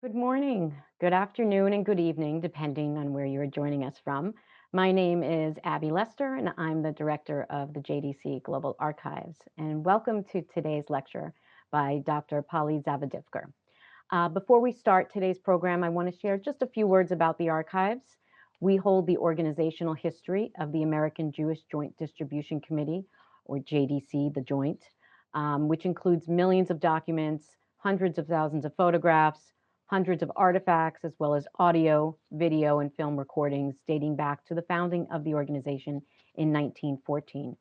Good morning, good afternoon, and good evening, depending on where you're joining us from. My name is Abby Lester, and I'm the director of the JDC Global Archives. And welcome to today's lecture by Dr. Polly Zavadivker. Before we start today's program, I want to share just a few words about the archives. We hold the organizational history of the American Jewish Joint Distribution Committee, or JDC, the Joint, which includes millions of documents, hundreds of thousands of photographs, hundreds of artifacts, as well as audio, video, and film recordings dating back to the founding of the organization in 1914.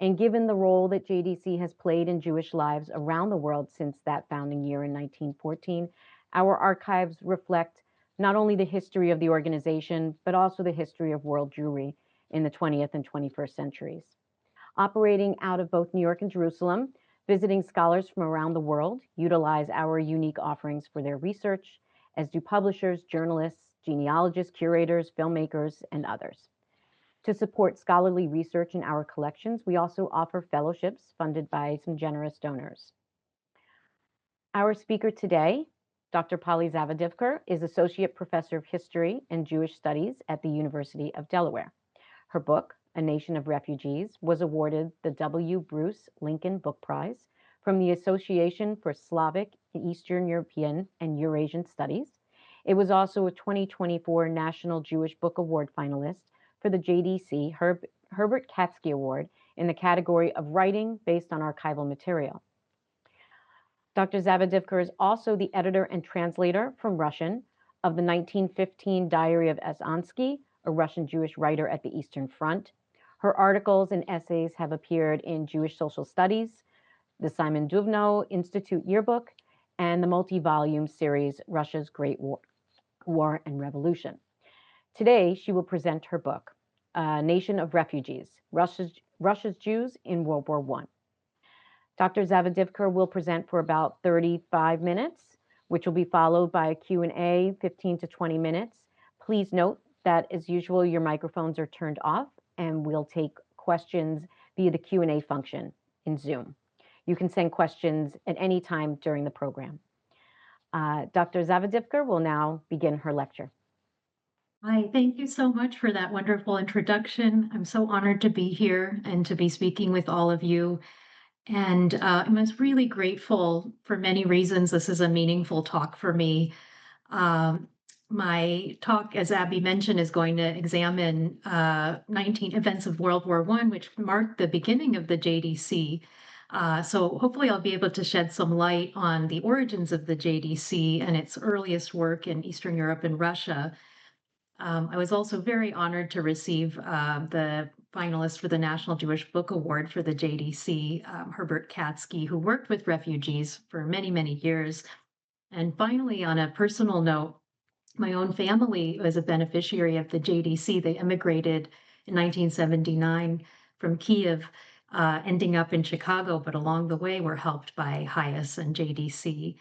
And given the role that JDC has played in Jewish lives around the world since that founding year in 1914, our archives reflect not only the history of the organization, but also the history of world Jewry in the 20th and 21st centuries. Operating out of both New York and Jerusalem, visiting scholars from around the world utilize our unique offerings for their research, as do publishers, journalists, genealogists, curators, filmmakers, and others. To support scholarly research in our collections, we also offer fellowships funded by some generous donors. Our speaker today, Dr. Polly Zavadivker, is Associate Professor of History and Jewish Studies at the University of Delaware. Her book, A Nation of Refugees, was awarded the W. Bruce Lincoln Book Prize from the Association for Slavic, Eastern European, and Eurasian Studies. It was also a 2024 National Jewish Book Award finalist for the JDC Herbert Katsky Award in the category of writing based on archival material. Dr. Zavadivker is also the editor and translator from Russian of the 1915 Diary of Ansky, a Russian Jewish writer at the Eastern Front. Her articles and essays have appeared in Jewish Social Studies, the Simon Duvno Institute Yearbook, and the multi-volume series Russia's Great War and Revolution. Today, she will present her book, A Nation of Refugees, Russia's Jews in World War I. Dr. Zavadivker will present for about 35 minutes, which will be followed by a Q&A, 15 to 20 minutes. Please note that, as usual, your microphones are turned off, and we'll take questions via the Q&A function in Zoom. You can send questions at any time during the program. Dr. Zavadivker will now begin her lecture. Hi, thank you so much for that wonderful introduction. I'm so honored to be here and to be speaking with all of you. And I'm just really grateful for many reasons. This is a meaningful talk for me. My talk, as Abby mentioned, is going to examine 19 events of World War I, which marked the beginning of the JDC. So hopefully I'll be able to shed some light on the origins of the JDC and its earliest work in Eastern Europe and Russia. I was also very honored to receive the finalist for the National Jewish Book Award for the JDC, Herbert Katsky, who worked with refugees for many, many years. And finally, on a personal note, my own family was a beneficiary of the JDC. They immigrated in 1979 from Kiev, ending up in Chicago, but along the way were helped by HIAS and JDC.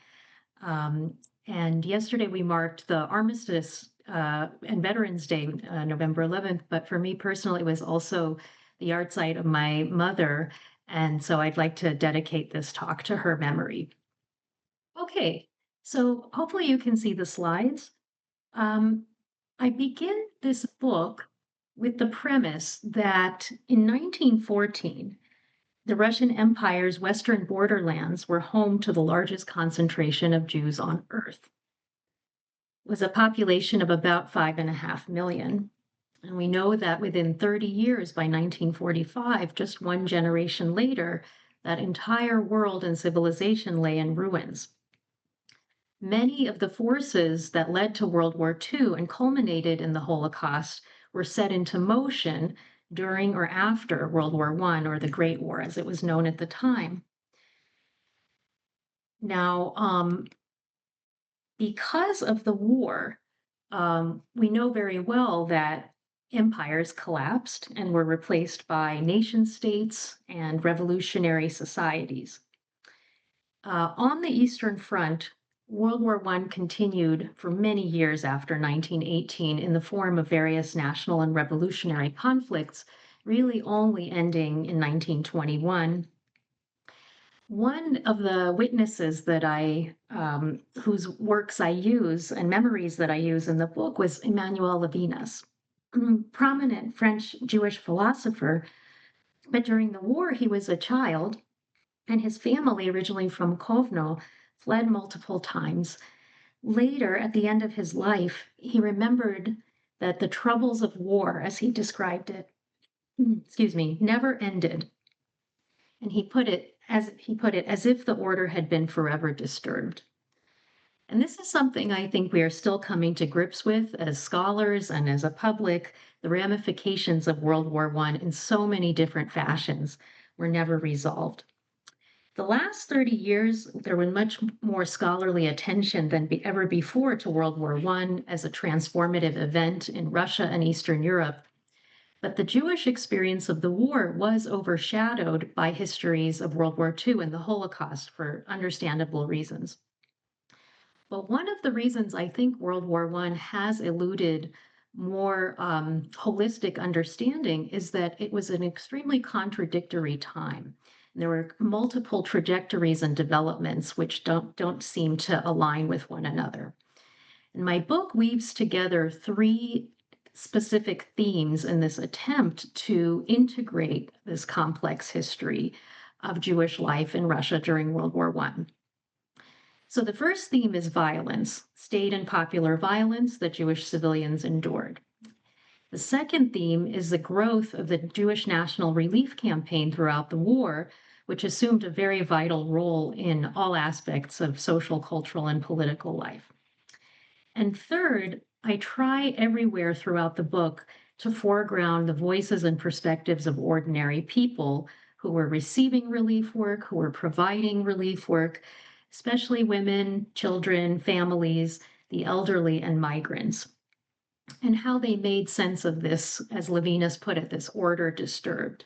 And yesterday we marked the armistice and Veterans Day, November 11th. But for me personally, it was also the art site of my mother. And so I'd like to dedicate this talk to her memory. Okay, so hopefully you can see the slides. I begin this book with the premise that in 1914, the Russian Empire's western borderlands were home to the largest concentration of Jews on Earth. It was a population of about 5.5 million. And we know that within 30 years, by 1945, just one generation later, that entire world and civilization lay in ruins. Many of the forces that led to World War II and culminated in the Holocaust were set into motion during or after World War I, or the Great War, as it was known at the time. Now, because of the war, we know very well that empires collapsed and were replaced by nation states and revolutionary societies. On the Eastern Front, World War I continued for many years after 1918 in the form of various national and revolutionary conflicts, really only ending in 1921. One of the witnesses that whose works I use and memories that I use in the book was Emmanuel Levinas, prominent French Jewish philosopher. But during the war, he was a child, and his family, originally from Kovno, fled multiple times. Later, at the end of his life, he remembered that the troubles of war, as he described it, excuse me, never ended. And he put it, as if the order had been forever disturbed. And this is something I think we are still coming to grips with as scholars and as a public. The ramifications of World War I in so many different fashions were never resolved. The last 30 years, there was much more scholarly attention than ever before to World War I as a transformative event in Russia and Eastern Europe. But the Jewish experience of the war was overshadowed by histories of World War II and the Holocaust for understandable reasons. But one of the reasons I think World War I has eluded more holistic understanding is that it was an extremely contradictory time. There were multiple trajectories and developments which don't seem to align with one another. And my book weaves together three specific themes in this attempt to integrate this complex history of Jewish life in Russia during World War I. So the first theme is violence, state and popular violence that Jewish civilians endured. The second theme is the growth of the Jewish National Relief Campaign throughout the war, which assumed a very vital role in all aspects of social, cultural, and political life. And third, I try everywhere throughout the book to foreground the voices and perspectives of ordinary people who were receiving relief work, who were providing relief work, especially women, children, families, the elderly, and migrants, and how they made sense of this, as Levinas put it, this order disturbed.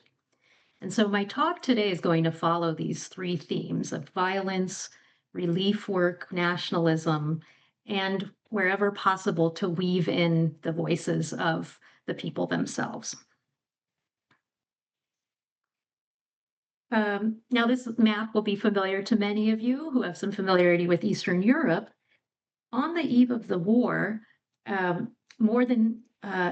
And so my talk today is going to follow these three themes of violence, relief work, nationalism, and wherever possible to weave in the voices of the people themselves. Now, this map will be familiar to many of you who have some familiarity with Eastern Europe. On the eve of the war, more than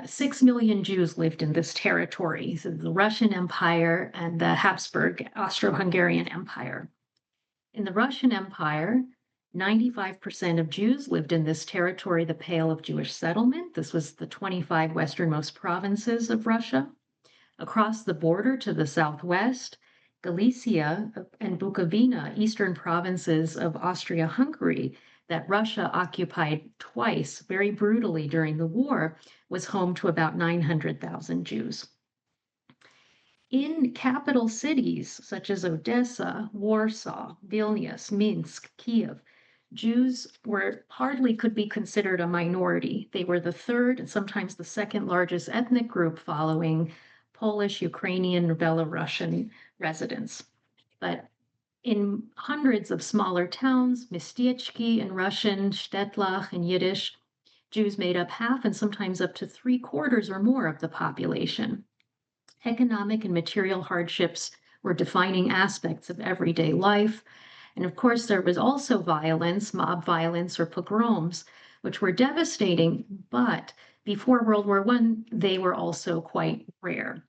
6 million Jews lived in this territory, so the Russian Empire and the Habsburg Austro-Hungarian Empire. In the Russian Empire, 95% of Jews lived in this territory, the Pale of Jewish Settlement. This was the 25 westernmost provinces of Russia. Across the border to the southwest, Galicia and Bukovina, eastern provinces of Austria-Hungary, that Russia occupied twice very brutally during the war, was home to about 900,000 Jews. In capital cities such as Odessa, Warsaw, Vilnius, Minsk, Kiev, Jews hardly could be considered a minority. They were the third and sometimes the second largest ethnic group following Polish, Ukrainian, Belarusian residents. But in hundreds of smaller towns, miasteczki in Russian, Städtlach in Yiddish, Jews made up half and sometimes up to 3/4 or more of the population. Economic and material hardships were defining aspects of everyday life. And of course, there was also violence, mob violence or pogroms, which were devastating, but before World War I, they were also quite rare.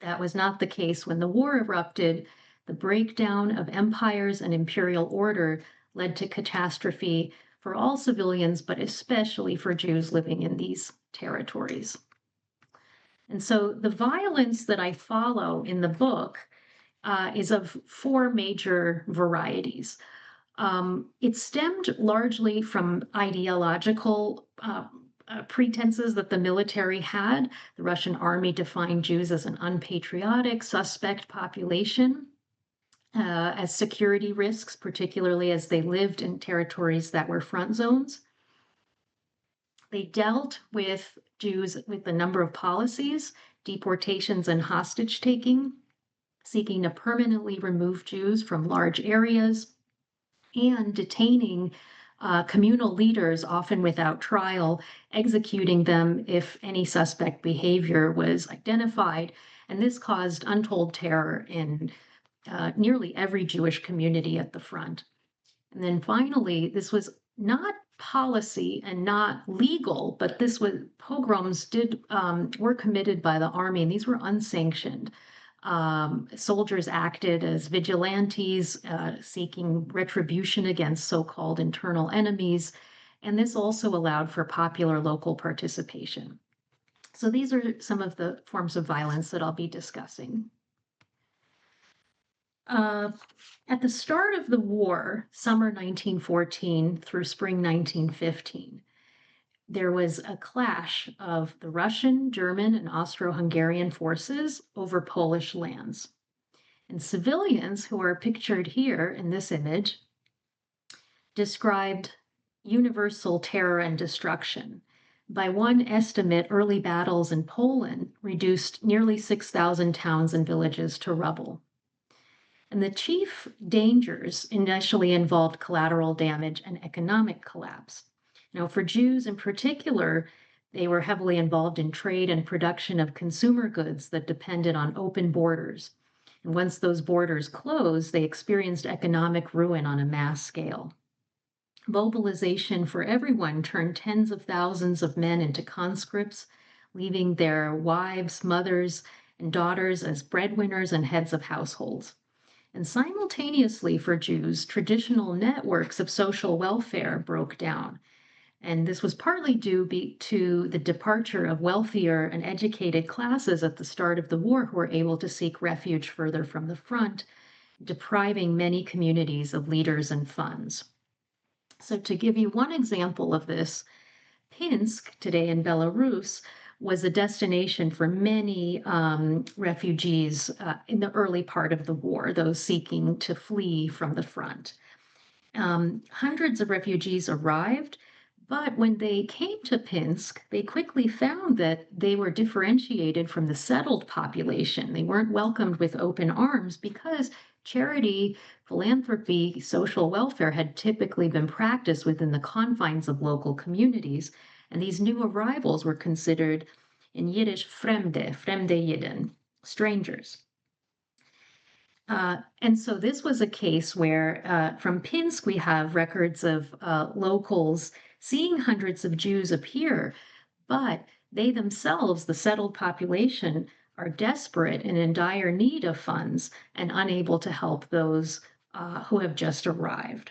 That was not the case when the war erupted. The breakdown of empires and imperial order led to catastrophe for all civilians, but especially for Jews living in these territories. And so the violence that I follow in the book is of four major varieties. It stemmed largely from ideological pretenses that the military had. The Russian army defined Jews as an unpatriotic, suspect population, as security risks, particularly as they lived in territories that were front zones. They dealt with Jews with a number of policies, deportations and hostage taking, seeking to permanently remove Jews from large areas, and detaining communal leaders, often without trial, executing them if any suspect behavior was identified. And this caused untold terror in nearly every Jewish community at the front. And then finally, this was not policy and not legal, but this was pogroms were committed by the army, and these were unsanctioned. Soldiers acted as vigilantes, seeking retribution against so-called internal enemies, and this also allowed for popular local participation. So these are some of the forms of violence that I'll be discussing. Uh, at the start of the war, summer 1914 through spring 1915, there was a clash of the Russian, German, and Austro-Hungarian forces over Polish lands. And civilians, who are pictured here in this image, described universal terror and destruction. By one estimate, early battles in Poland reduced nearly 6,000 towns and villages to rubble. And the chief dangers initially involved collateral damage and economic collapse. Now, for Jews in particular, they were heavily involved in trade and production of consumer goods that depended on open borders. And once those borders closed, they experienced economic ruin on a mass scale. Mobilization for everyone turned tens of thousands of men into conscripts, leaving their wives, mothers, and daughters as breadwinners and heads of households. And simultaneously for Jews, traditional networks of social welfare broke down. And this was partly due to the departure of wealthier and educated classes at the start of the war who were able to seek refuge further from the front, depriving many communities of leaders and funds. So to give you one example of this, Pinsk, today in Belarus, was a destination for many refugees in the early part of the war, those seeking to flee from the front. Hundreds of refugees arrived, but when they came to Pinsk, they quickly found that they were differentiated from the settled population. They weren't welcomed with open arms because charity, philanthropy, social welfare had typically been practiced within the confines of local communities. And these new arrivals were considered in Yiddish fremde Yidden, strangers. And so this was a case where from Pinsk, we have records of locals seeing hundreds of Jews appear, but they themselves, the settled population, are desperate and in dire need of funds and unable to help those who have just arrived.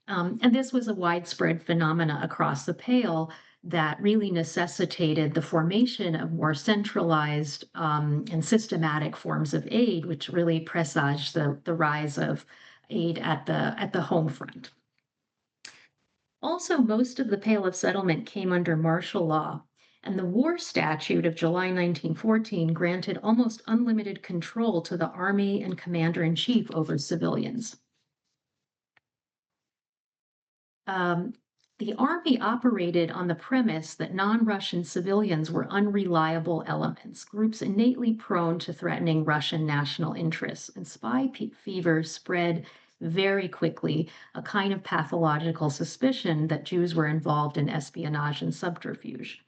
And this was a widespread phenomena across the Pale that really necessitated the formation of more centralized and systematic forms of aid, which really presaged the rise of aid at the home front. Also, most of the Pale of Settlement came under martial law, and the War Statute of July 1914 granted almost unlimited control to the Army and Commander-in-Chief over civilians. Um, the Army operated on the premise that non-Russian civilians were unreliable elements, groups innately prone to threatening Russian national interests, and spy fever spread very quickly, a kind of pathological suspicion that Jews were involved in espionage and subterfuge.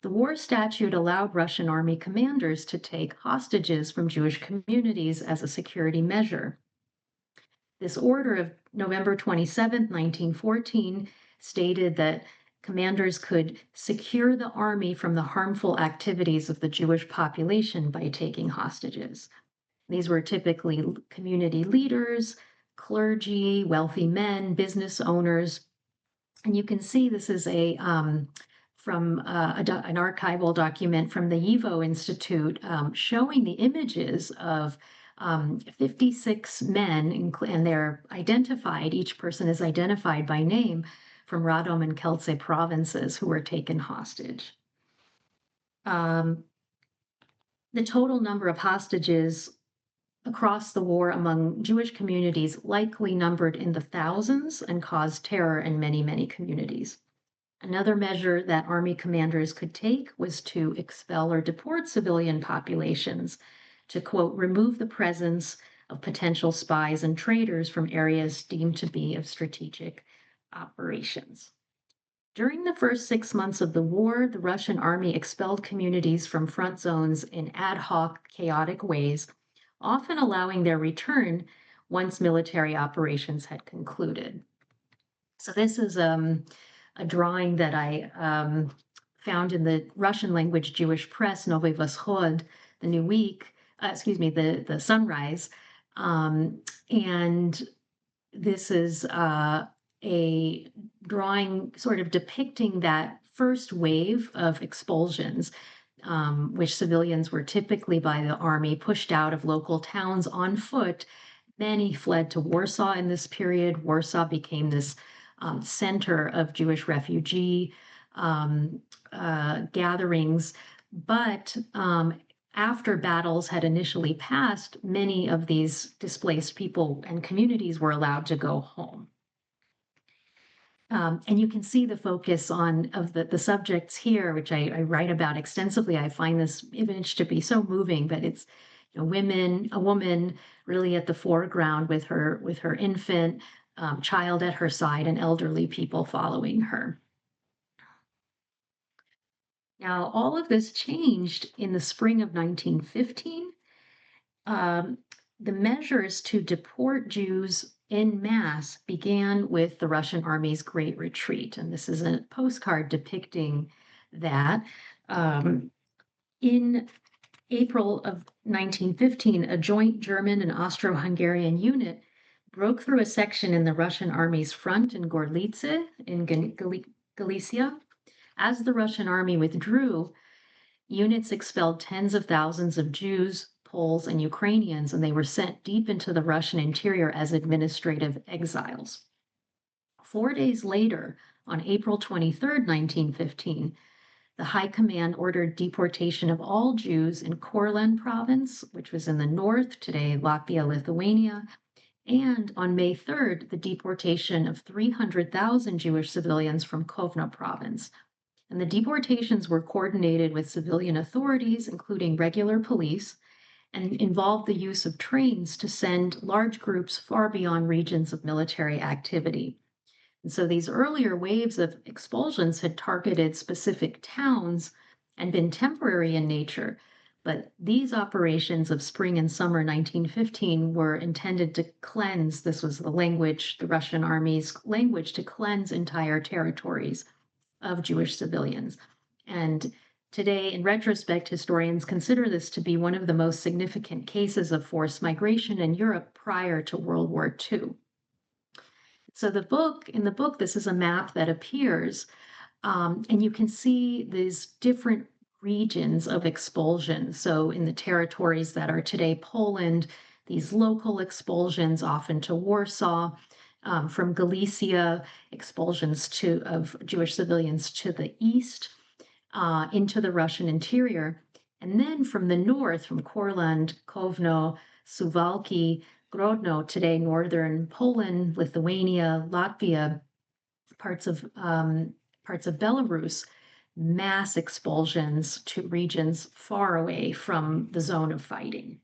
The war statute allowed Russian army commanders to take hostages from Jewish communities as a security measure. This order of November 27, 1914, stated that commanders could secure the army from the harmful activities of the Jewish population by taking hostages. These were typically community leaders, clergy, wealthy men, business owners. And you can see this is from an archival document from the YIVO Institute showing the images of 56 men, and they're identified, each person is identified by name from Radom and Kielce provinces who were taken hostage. The total number of hostages across the war among Jewish communities likely numbered in the thousands and caused terror in many, many communities. Another measure that army commanders could take was to expel or deport civilian populations to, quote, remove the presence of potential spies and traitors from areas deemed to be of strategic operations. During the first 6 months of the war, the Russian army expelled communities from front zones in ad hoc, chaotic ways, often allowing their return once military operations had concluded. So this is a drawing that I found in the Russian language Jewish press, Novy Vashod, the New Week, excuse me, the Sunrise. Um, and this is a drawing sort of depicting that first wave of expulsions, which civilians were typically by the army pushed out of local towns on foot. Many fled to Warsaw in this period. Warsaw became this center of Jewish refugee um, gatherings. But after battles had initially passed, many of these displaced people and communities were allowed to go home. And you can see the focus on of the subjects here, which I write about extensively. I find this image to be so moving, but it's women, a woman really at the foreground with her infant child at her side, and elderly people following her. Now, all of this changed in the spring of 1915. Um, the measures to deport Jews en masse began with the Russian army's Great Retreat. And this is a postcard depicting that. In April of 1915, a joint German and Austro-Hungarian unit broke through a section in the Russian army's front in Gorlice in Galicia. As the Russian army withdrew, units expelled tens of thousands of Jews, Poles, and Ukrainians, and they were sent deep into the Russian interior as administrative exiles. 4 days later, on April 23rd, 1915, the High Command ordered deportation of all Jews in Courland province, which was in the north, today Latvia, Lithuania, and on May 3rd, the deportation of 300,000 Jewish civilians from Kovno province. And the deportations were coordinated with civilian authorities, including regular police, and involved the use of trains to send large groups far beyond regions of military activity. And so these earlier waves of expulsions had targeted specific towns and been temporary in nature. But these operations of spring and summer 1915 were intended to cleanse, this was the language, the Russian army's language, to cleanse entire territories of Jewish civilians. And today, in retrospect, historians consider this to be one of the most significant cases of forced migration in Europe prior to World War II. So in the book, this is a map that appears, and you can see these different regions of expulsion. So in the territories that are today Poland, these local expulsions, often to Warsaw, from Galicia, expulsions of Jewish civilians to the east, into the Russian interior. And then from the north, from Courland, Kovno, Suwałki, Grodno, today northern Poland, Lithuania, Latvia, parts of Belarus, mass expulsions to regions far away from the zone of fighting.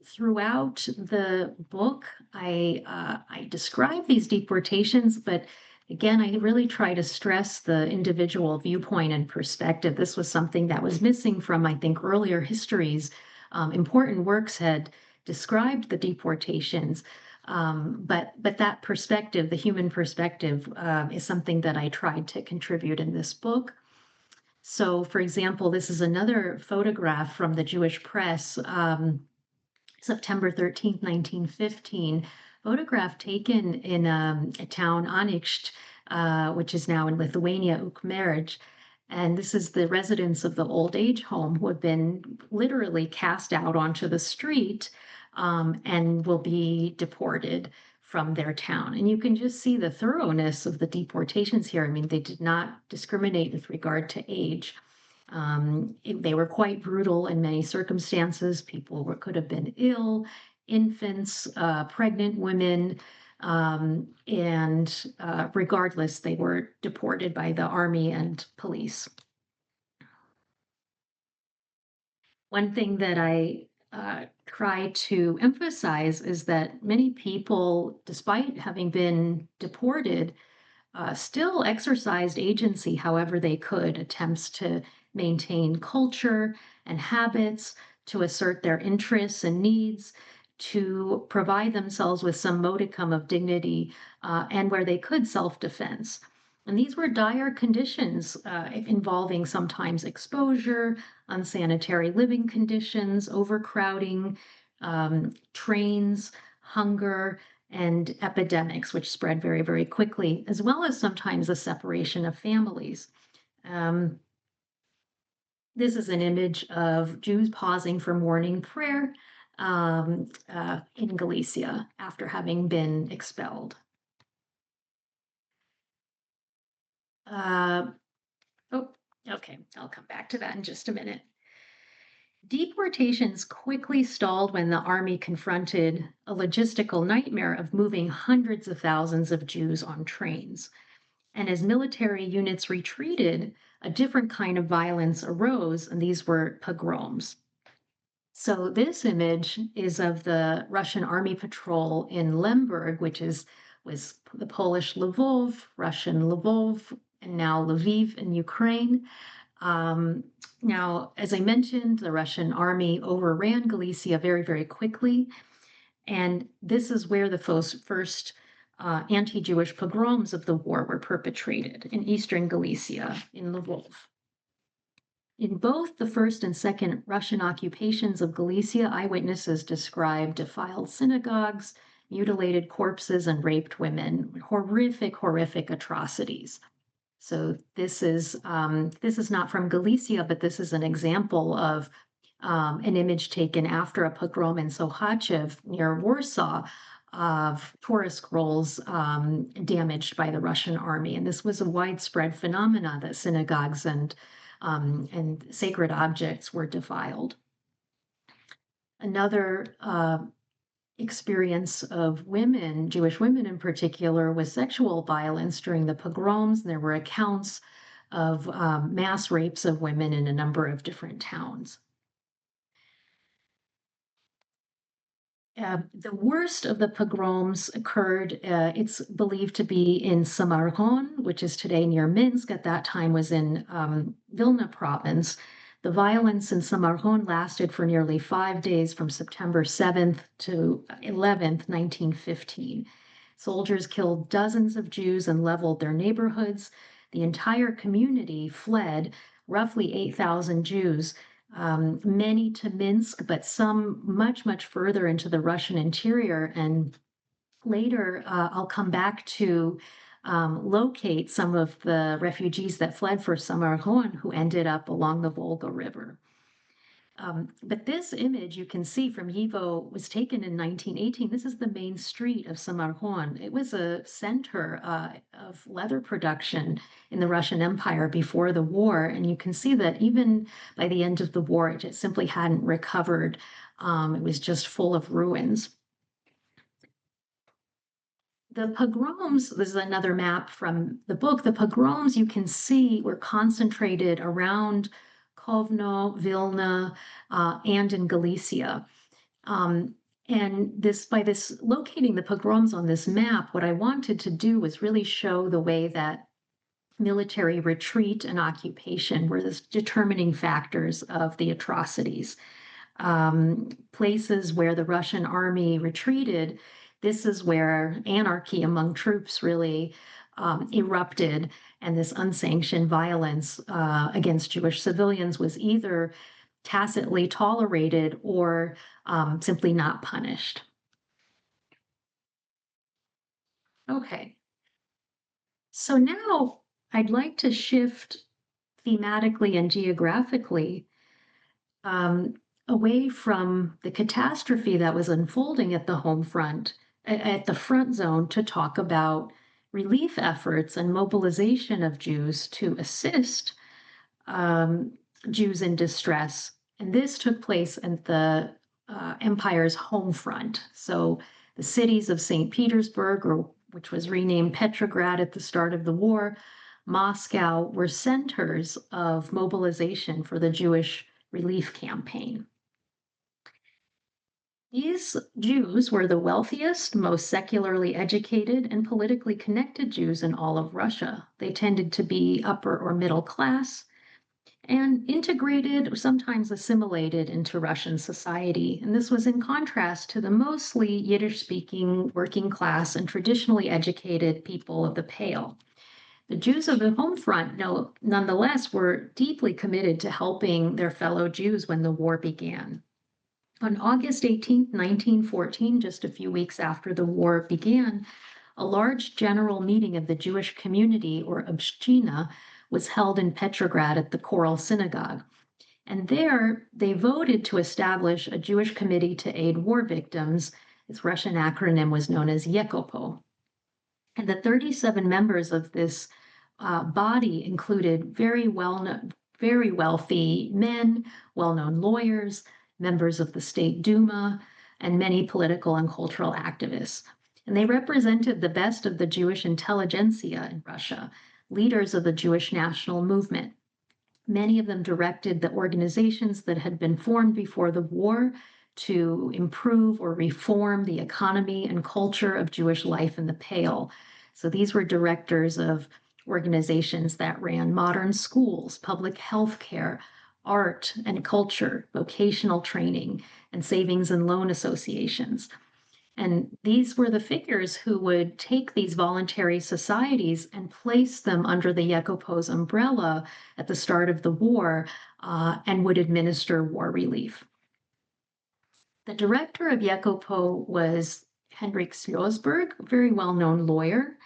Throughout the book, I describe these deportations, but again, I really try to stress the individual viewpoint and perspective. This was something that was missing from, I think, earlier histories. Important works had described the deportations, but that perspective, the human perspective, is something that I tried to contribute in this book. So, for example, this is another photograph from the Jewish press. September 13th, 1915, photograph taken in a town, Anicht, which is now in Lithuania, Ukmergė. And this is the residents of the old age home who have been literally cast out onto the street and will be deported from their town. And you can just see the thoroughness of the deportations here. I mean, they did not discriminate with regard to age. They were quite brutal in many circumstances. People could have been ill, infants, pregnant women, and regardless, they were deported by the army and police. One thing that I try to emphasize is that many people, despite having been deported, still exercised agency however they could, attempts to maintain culture and habits, to assert their interests and needs, to provide themselves with some modicum of dignity, and where they could self-defense. And these were dire conditions, involving sometimes exposure, unsanitary living conditions, overcrowding, trains, hunger, and epidemics, which spread very, very quickly, as well as sometimes the separation of families. Um, this is an image of Jews pausing for morning prayer in Galicia after having been expelled. Uh, oh, okay, I'll come back to that in just a minute. Deportations quickly stalled when the army confronted a logistical nightmare of moving hundreds of thousands of Jews on trains. And as military units retreated, a different kind of violence arose, and these were pogroms. So this image is of the Russian army patrol in Lemberg, which was the Polish Lvov, Russian Lvov, and now Lviv in Ukraine. Now, as I mentioned, the Russian army overran Galicia very, very quickly. And this is where the first anti-Jewish pogroms of the war were perpetrated in eastern Galicia, in Lvov. In both the first and second Russian occupations of Galicia, eyewitnesses described defiled synagogues, mutilated corpses, and raped women. Horrific, horrific atrocities. So this is not from Galicia, but this is an example of an image taken after a pogrom in Sohachev near Warsaw of Torah scrolls damaged by the Russian army. And this was a widespread phenomena that synagogues and sacred objects were defiled. Another experience of women, Jewish women in particular, was sexual violence during the pogroms. There were accounts of mass rapes of women in a number of different towns. The worst of the pogroms occurred, it's believed to be in Samarkand, which is today near Minsk. At that time was in Vilna province. The violence in Samarkand lasted for nearly 5 days from September 7th to 11th, 1915. Soldiers killed dozens of Jews and leveled their neighborhoods. The entire community fled, roughly 8,000 Jews, many to Minsk, but some much, much further into the Russian interior. And later, I'll come back to locate some of the refugees that fled for Samarkand who ended up along the Volga River. But this image you can see from Yivo was taken in 1918. This is the main street of Samarkand. It was a center of leather production in the Russian Empire before the war. And you can see that even by the end of the war, it just simply hadn't recovered. It was just full of ruins. The pogroms, this is another map from the book. The pogroms you can see were concentrated around Kovno, Vilna, and in Galicia. And by this locating the pogroms on this map, what I wanted to do was really show the way that military retreat and occupation were the determining factors of the atrocities. Places where the Russian army retreated, this is where anarchy among troops really erupted, and this unsanctioned violence against Jewish civilians was either tacitly tolerated or simply not punished. Okay, so now I'd like to shift thematically and geographically away from the catastrophe that was unfolding at the home front, at the front zone, to talk about relief efforts and mobilization of Jews to assist Jews in distress. And this took place at the empire's home front. So the cities of St. Petersburg, which was renamed Petrograd at the start of the war, Moscow, were centers of mobilization for the Jewish relief campaign. These Jews were the wealthiest, most secularly educated, and politically connected Jews in all of Russia. They tended to be upper or middle class, and integrated or sometimes assimilated into Russian society. And this was in contrast to the mostly Yiddish speaking, working class, and traditionally educated people of the Pale. The Jews of the home front, no, nonetheless, were deeply committed to helping their fellow Jews when the war began. On August 18, 1914, just a few weeks after the war began, a large general meeting of the Jewish community, or Obshchina, was held in Petrograd at the Choral Synagogue. And there they voted to establish a Jewish committee to aid war victims. Its Russian acronym was known as Yekopo. And the 37 members of this body included very wealthy men, well-known lawyers, members of the State Duma, and many political and cultural activists. And they represented the best of the Jewish intelligentsia in Russia, leaders of the Jewish national movement. Many of them directed the organizations that had been formed before the war to improve or reform the economy and culture of Jewish life in the Pale. So these were directors of organizations that ran modern schools, public health care, art and culture, vocational training, and savings and loan associations. And these were the figures who would take these voluntary societies and place them under the Yekopo's umbrella at the start of the war and would administer war relief. The director of Yekopo was Henrik Slosberg, a very well-known lawyer,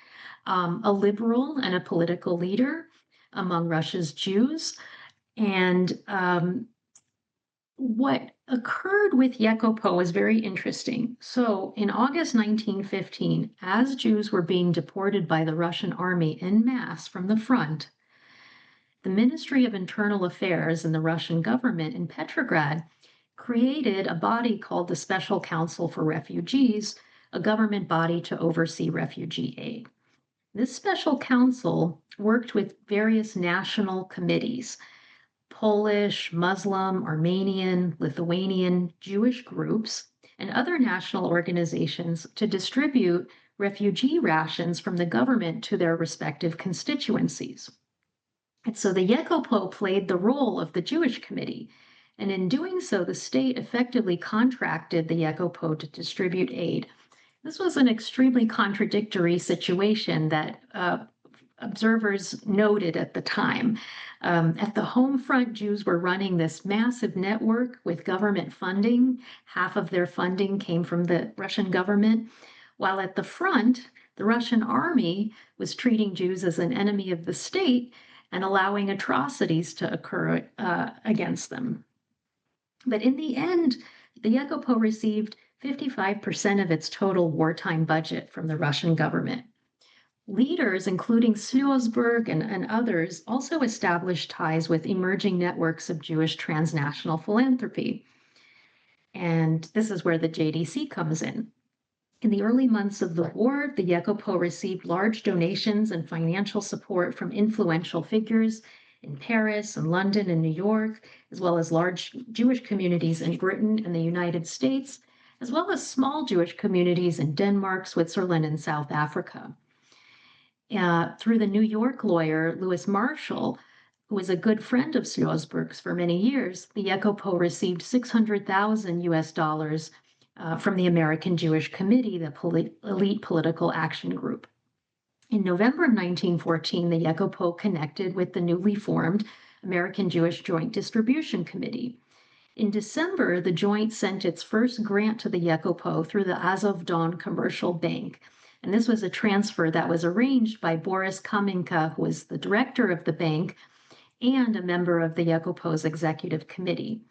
a liberal and a political leader among Russia's Jews. And what occurred with Yekopo was very interesting. So in August 1915, as Jews were being deported by the Russian army en masse from the front, the Ministry of Internal Affairs and the Russian government in Petrograd created a body called the Special Council for Refugees, a government body to oversee refugee aid. This special council worked with various national committees, Polish, Muslim, Armenian, Lithuanian, Jewish groups, and other national organizations to distribute refugee rations from the government to their respective constituencies. And so the Yekopo played the role of the Jewish committee. And in doing so, the state effectively contracted the Yekopo to distribute aid. This was an extremely contradictory situation that observers noted at the time. At the home front, Jews were running this massive network with government funding. Half of their funding came from the Russian government, while at the front, the Russian army was treating Jews as an enemy of the state and allowing atrocities to occur against them. But in the end, the Yekopo received 55% of its total wartime budget from the Russian government. Leaders, including Slosberg and others, also established ties with emerging networks of Jewish transnational philanthropy. And this is where the JDC comes in. In the early months of the war, the Yekopo received large donations and financial support from influential figures in Paris and London and New York, as well as large Jewish communities in Britain and the United States, as well as small Jewish communities in Denmark, Switzerland, and South Africa. Through the New York lawyer, Louis Marshall, who was a good friend of Slosberg's for many years, the Yekopo received 600,000 US dollars from the American Jewish Committee, the elite political action group. In November of 1914, the Yekopo connected with the newly formed American Jewish Joint Distribution Committee. In December, the Joint sent its first grant to the Yekopo through the Azov Don Commercial Bank. And this was a transfer that was arranged by Boris Kamenka, who was the director of the bank and a member of the Yekopo's executive committee.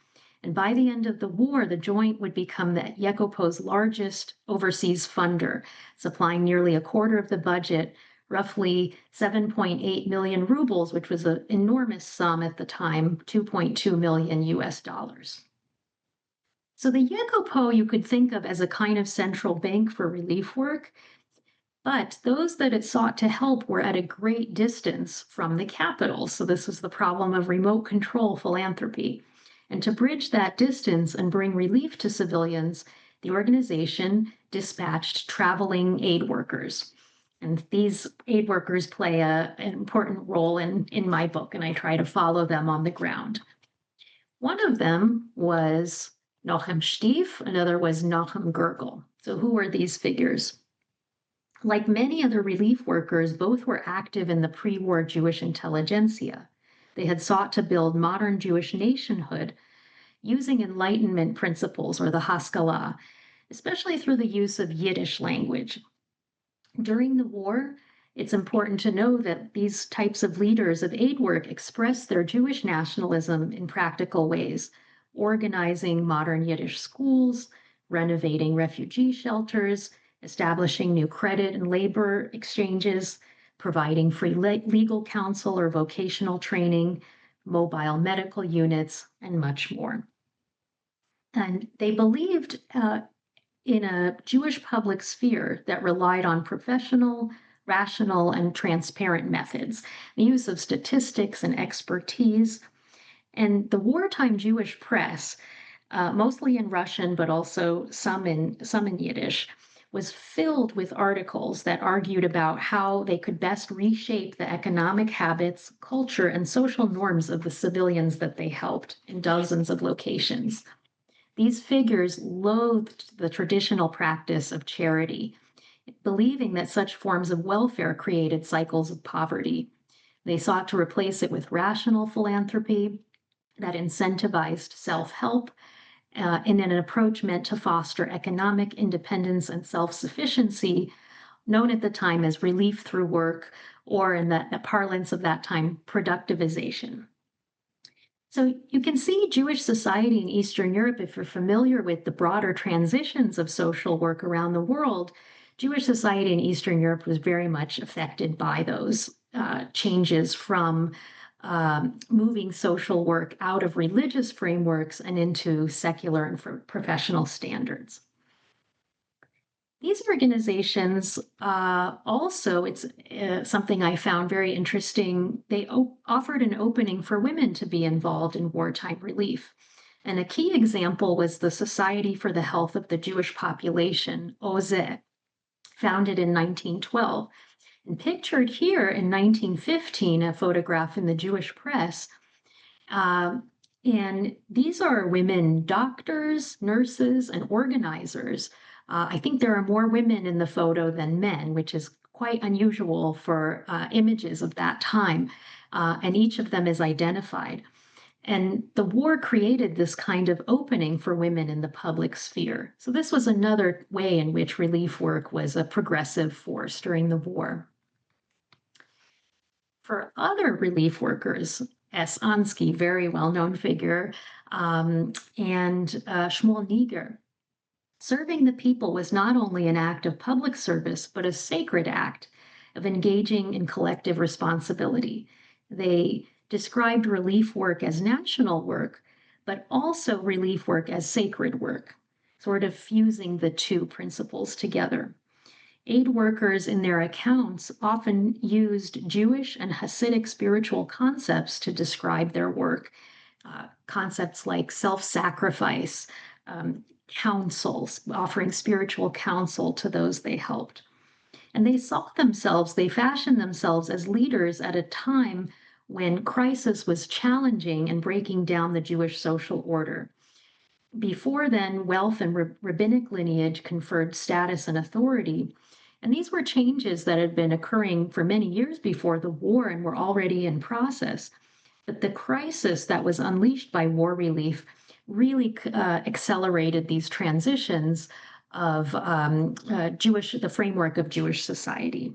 And by the end of the war, the Joint would become the Yekopo's largest overseas funder, supplying nearly a quarter of the budget, roughly 7.8 million rubles, which was an enormous sum at the time, 2.2 million US dollars. So the Yekopo you could think of as a kind of central bank for relief work, but those that it sought to help were at a great distance from the capital. So this was the problem of remote control philanthropy. And to bridge that distance and bring relief to civilians, the organization dispatched traveling aid workers. And these aid workers play an important role in my book, and I try to follow them on the ground. One of them was Nochem Stief, another was Nochem Gurgel. So, who were these figures? Like many other relief workers, both were active in the pre war Jewish intelligentsia. They had sought to build modern Jewish nationhood using Enlightenment principles or the Haskalah, especially through the use of Yiddish language. During the war, it's important to know that these types of leaders of aid work expressed their Jewish nationalism in practical ways, organizing modern Yiddish schools, renovating refugee shelters, establishing new credit and labor exchanges, providing free legal counsel or vocational training, mobile medical units, and much more. And they believed in a Jewish public sphere that relied on professional, rational, and transparent methods, the use of statistics and expertise. And the wartime Jewish press, mostly in Russian, but also some in Yiddish, was filled with articles that argued about how they could best reshape the economic habits, culture, and social norms of the civilians that they helped in dozens of locations. These figures loathed the traditional practice of charity, believing that such forms of welfare created cycles of poverty. They sought to replace it with rational philanthropy that incentivized self help in an approach meant to foster economic independence and self sufficiency, known at the time as relief through work, or in the parlance of that time, productivization. So you can see Jewish society in Eastern Europe, if you're familiar with the broader transitions of social work around the world, Jewish society in Eastern Europe was very much affected by those changes from moving social work out of religious frameworks and into secular and professional standards. These organizations also, it's something I found very interesting. They offered an opening for women to be involved in wartime relief. And a key example was the Society for the Health of the Jewish Population, OZE, founded in 1912. And pictured here in 1915, a photograph in the Jewish press. And these are women doctors, nurses, and organizers. I think there are more women in the photo than men, which is quite unusual for images of that time. And each of them is identified. And the war created this kind of opening for women in the public sphere. So, this was another way in which relief work was a progressive force during the war. For other relief workers, S. Ansky, very well-known figure, and Shmuel Niger, serving the people was not only an act of public service, but a sacred act of engaging in collective responsibility. They described relief work as national work, but also relief work as sacred work, sort of fusing the two principles together. Aid workers in their accounts often used Jewish and Hasidic spiritual concepts to describe their work, concepts like self sacrifice, counsels, offering spiritual counsel to those they helped. And they fashioned themselves as leaders at a time when crisis was challenging and breaking down the Jewish social order. Before then, wealth and rabbinic lineage conferred status and authority. And these were changes that had been occurring for many years before the war and were already in process. But the crisis that was unleashed by war relief really accelerated these transitions of the framework of Jewish society.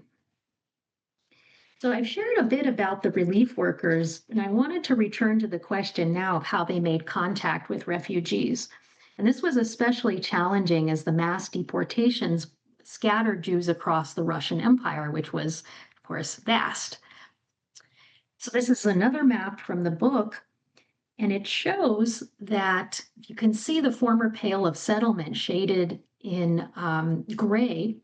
So I've shared a bit about the relief workers, and I wanted to return to the question now of how they made contact with refugees. And this was especially challenging as the mass deportations scattered Jews across the Russian Empire, which was, of course, vast. So this is another map from the book, and it shows that you can see the former Pale of Settlement shaded in gray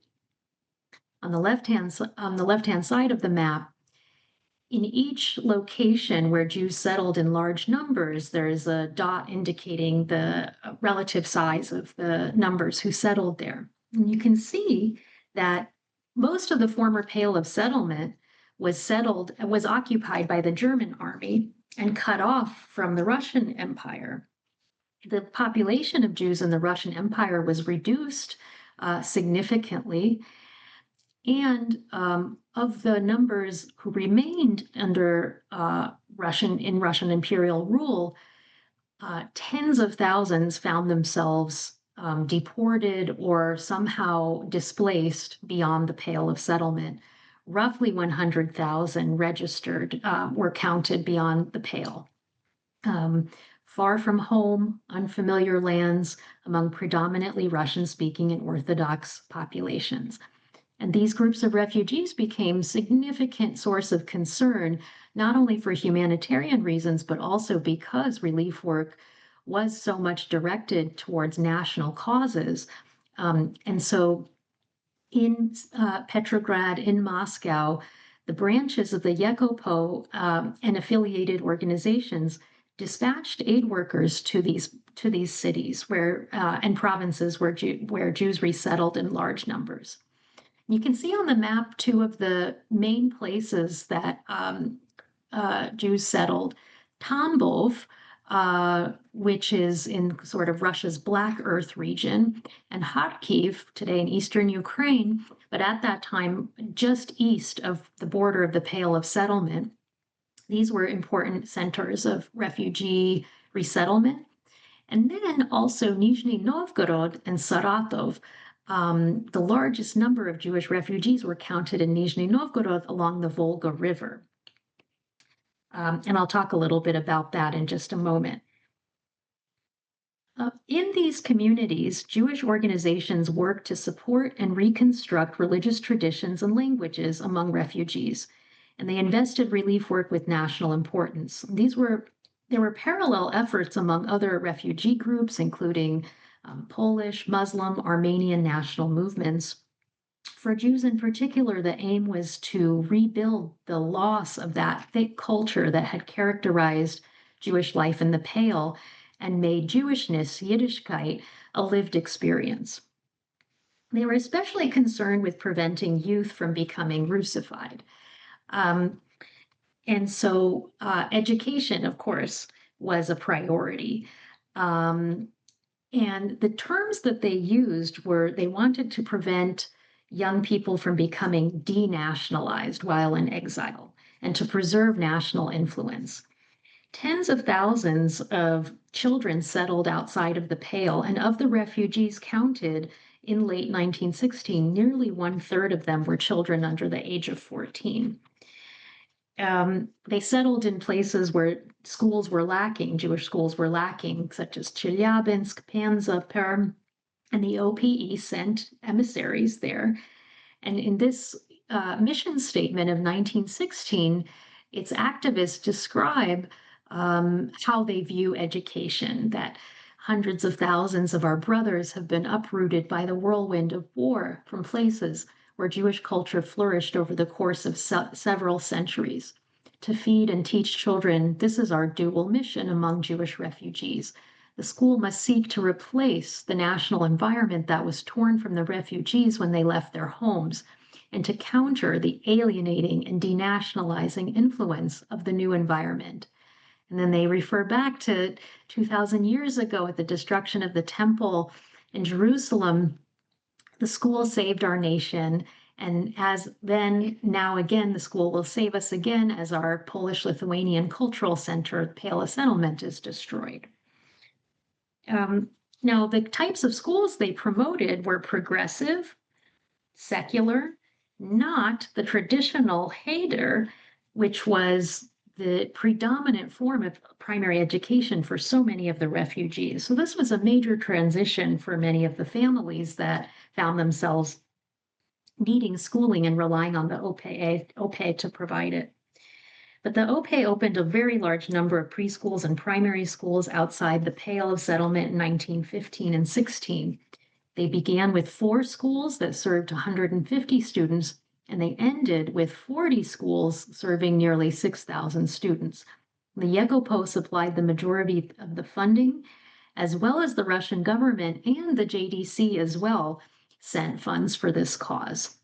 on the left-hand side of the map. In each location where Jews settled in large numbers, there is a dot indicating the relative size of the numbers who settled there. And you can see that most of the former Pale of Settlement was occupied by the German army and cut off from the Russian Empire. The population of Jews in the Russian Empire was reduced significantly, and of the numbers who remained under Russian imperial rule, tens of thousands found themselves deported or somehow displaced beyond the Pale of Settlement. Roughly 100,000 registered were counted beyond the Pale. Far from home, unfamiliar lands among predominantly Russian-speaking and Orthodox populations. And these groups of refugees became significant source of concern, not only for humanitarian reasons, but also because relief work was so much directed towards national causes. And so in Petrograd, in Moscow, the branches of the Yekopo and affiliated organizations dispatched aid workers to these cities where and provinces where Jews resettled in large numbers. You can see on the map two of the main places that Jews settled. Tambov, which is in sort of Russia's Black Earth region, and Kharkiv, today in eastern Ukraine, but at that time just east of the border of the Pale of Settlement. These were important centers of refugee resettlement. And then also Nizhny Novgorod and Saratov. The largest number of Jewish refugees were counted in Nizhny Novgorod along the Volga River. And I'll talk a little bit about that in just a moment. In these communities, Jewish organizations work to support and reconstruct religious traditions and languages among refugees, and they invested relief work with national importance. There were parallel efforts among other refugee groups, including Polish, Muslim, Armenian national movements. For Jews in particular, the aim was to rebuild the loss of that thick culture that had characterized Jewish life in the Pale and made Jewishness, Yiddishkeit, a lived experience. They were especially concerned with preventing youth from becoming Russified. And so education, of course, was a priority. And the terms that they used were they wanted to prevent young people from becoming denationalized while in exile and to preserve national influence. Tens of thousands of children settled outside of the Pale, and of the refugees counted in late 1916, nearly 1/3 of them were children under the age of 14. They settled in places where schools were lacking, Jewish schools were lacking, such as Chelyabinsk, Penza, Perm, and the OPE sent emissaries there. And in this mission statement of 1916, its activists describe how they view education, that hundreds of thousands of our brothers have been uprooted by the whirlwind of war from places where Jewish culture flourished over the course of several centuries. To feed and teach children, this is our dual mission among Jewish refugees. The school must seek to replace the national environment that was torn from the refugees when they left their homes, and to counter the alienating and denationalizing influence of the new environment. And then they refer back to 2,000 years ago at the destruction of the temple in Jerusalem. The school saved our nation, and as then, now again, the school will save us again as our Polish-Lithuanian Cultural Center, Pale Settlement, is destroyed. Now, the types of schools they promoted were progressive, secular, not the traditional Heder, which was the predominant form of primary education for so many of the refugees. So this was a major transition for many of the families that found themselves needing schooling and relying on the OPE to provide it. But the OPE opened a very large number of preschools and primary schools outside the Pale of Settlement in 1915 and 16. They began with 4 schools that served 150 students, and they ended with 40 schools serving nearly 6,000 students. The Yekopo supplied the majority of the funding, as well as the Russian government and the JDC as well sent funds for this cause.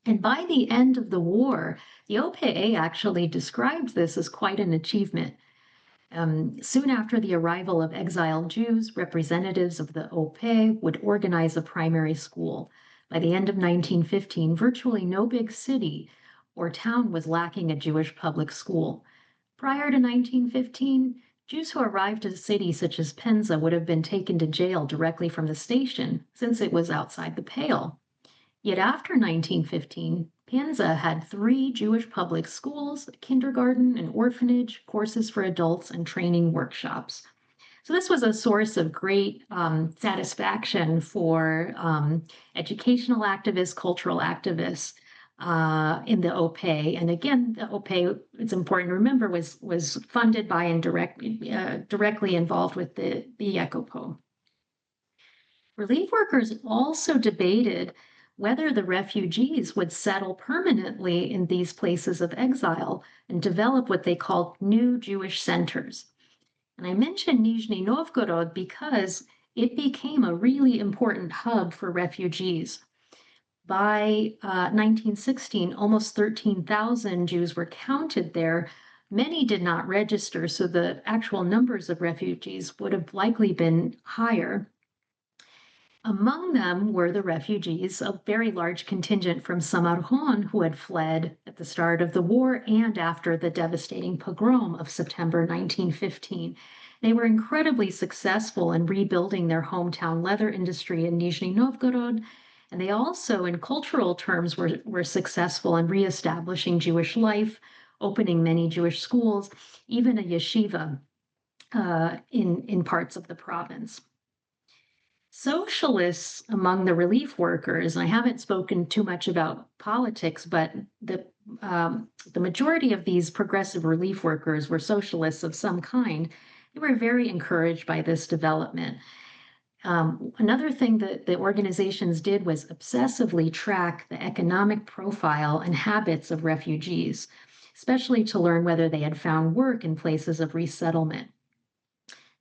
And by the end of the war, the OPA actually described this as quite an achievement. Soon after the arrival of exiled Jews, representatives of the OPE would organize a primary school. By the end of 1915, virtually no big city or town was lacking a Jewish public school. Prior to 1915, Jews who arrived at a city such as Penza would have been taken to jail directly from the station, since it was outside the Pale. Yet after 1915, Penza had 3 Jewish public schools, a kindergarten, an orphanage, courses for adults, and training workshops. So this was a source of great satisfaction for educational activists, cultural activists in the OPE. And again, the OPE, it's important to remember, was funded by and directly involved with the ECOPO. Relief workers also debated whether the refugees would settle permanently in these places of exile and develop what they called new Jewish centers. And I mentioned Nizhny Novgorod because it became a really important hub for refugees. By 1916, almost 13,000 Jews were counted there. Many did not register, so the actual numbers of refugees would have likely been higher. Among them were the refugees, a very large contingent from Samarkand who had fled at the start of the war and after the devastating pogrom of September 1915. They were incredibly successful in rebuilding their hometown leather industry in Nizhny Novgorod, and they also, in cultural terms, were successful in reestablishing Jewish life, opening many Jewish schools, even a yeshiva in parts of the province. Socialists among the relief workers, and I haven't spoken too much about politics, but the majority of these progressive relief workers were socialists of some kind. They were very encouraged by this development. Another thing that the organizations did was obsessively track the economic profile and habits of refugees, especially to learn whether they had found work in places of resettlement.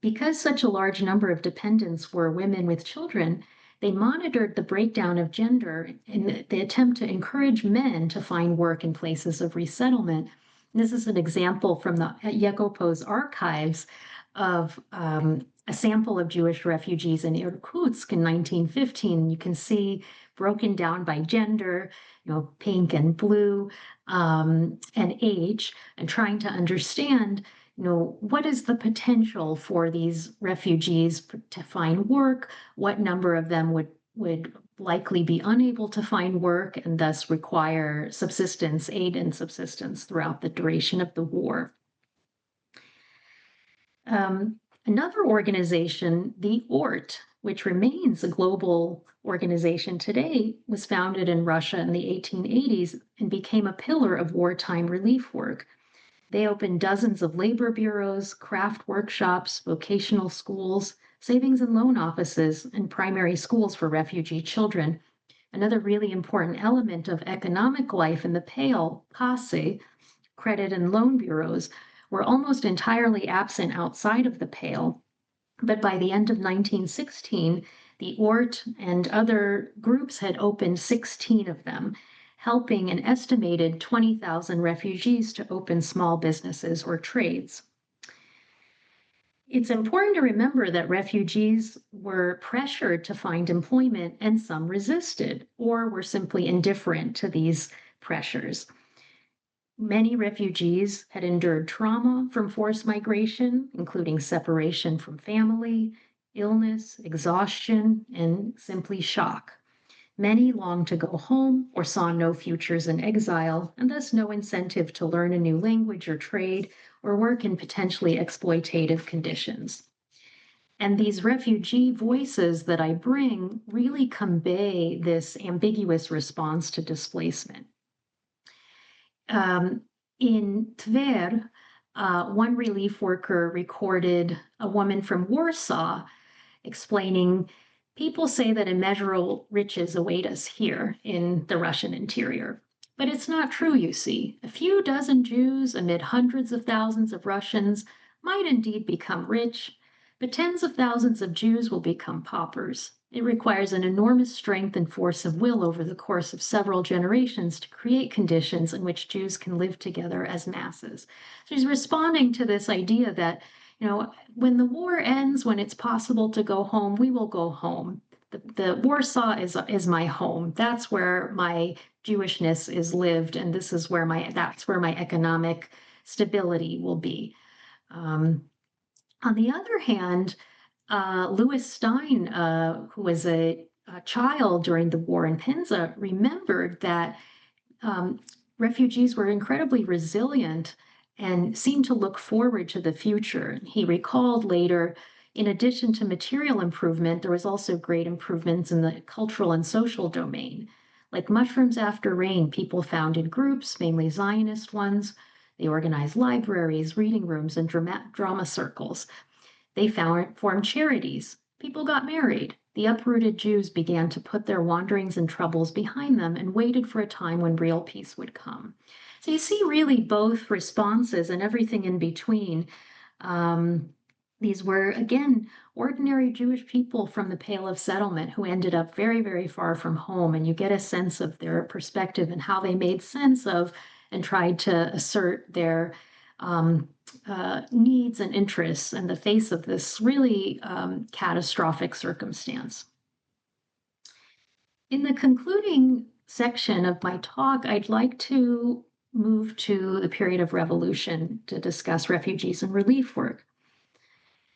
Because such a large number of dependents were women with children, they monitored the breakdown of gender in the attempt to encourage men to find work in places of resettlement. And this is an example from the Yekopo's archives of a sample of Jewish refugees in Irkutsk in 1915. You can see broken down by gender, pink and blue, and age, and trying to understand what is the potential for these refugees to find work? What number of them would likely be unable to find work and thus require subsistence, aid and subsistence throughout the duration of the war? Another organization, the ORT, which remains a global organization today, was founded in Russia in the 1880s and became a pillar of wartime relief work. They opened dozens of labor bureaus, craft workshops, vocational schools, savings and loan offices, and primary schools for refugee children. Another really important element of economic life in the Pale, CASE, credit and loan bureaus, were almost entirely absent outside of the Pale. But by the end of 1916, the ORT and other groups had opened 16 of them, helping an estimated 20,000 refugees to open small businesses or trades. It's important to remember that refugees were pressured to find employment and some resisted or were simply indifferent to these pressures. Many refugees had endured trauma from forced migration, including separation from family, illness, exhaustion, and simply shock. Many longed to go home or saw no futures in exile, and thus no incentive to learn a new language or trade or work in potentially exploitative conditions. And these refugee voices that I bring really convey this ambiguous response to displacement. In Tver, one relief worker recorded a woman from Warsaw explaining, "People say that immeasurable riches await us here in the Russian interior. But it's not true, you see. A few dozen Jews amid hundreds of thousands of Russians might indeed become rich. but tens of thousands of Jews will become paupers. It requires an enormous strength and force of will over the course of several generations to create conditions in which Jews can live together as masses. So he's responding to this idea that, when the war ends, when it's possible to go home, we will go home. The Warsaw is my home. That's where my Jewishness is lived, and that's where my economic stability will be. Um, on the other hand, Louis Stein, who was a child during the war in Penza, remembered that um, refugees were incredibly resilient and seemed to look forward to the future. He recalled later, in addition to material improvement, there was also great improvements in the cultural and social domain. Like mushrooms after rain, people founded groups, mainly Zionist ones. They organized libraries, reading rooms, and drama circles. They formed charities. People got married. The uprooted Jews began to put their wanderings and troubles behind them and waited for a time when real peace would come. So you see really both responses and everything in between. Um, these were, again, ordinary Jewish people from the Pale of Settlement who ended up very, very far from home. And you get a sense of their perspective and how they made sense of and tried to assert their um, needs and interests in the face of this really catastrophic circumstance. In the concluding section of my talk, I'd like to move to the period of revolution to discuss refugees and relief work.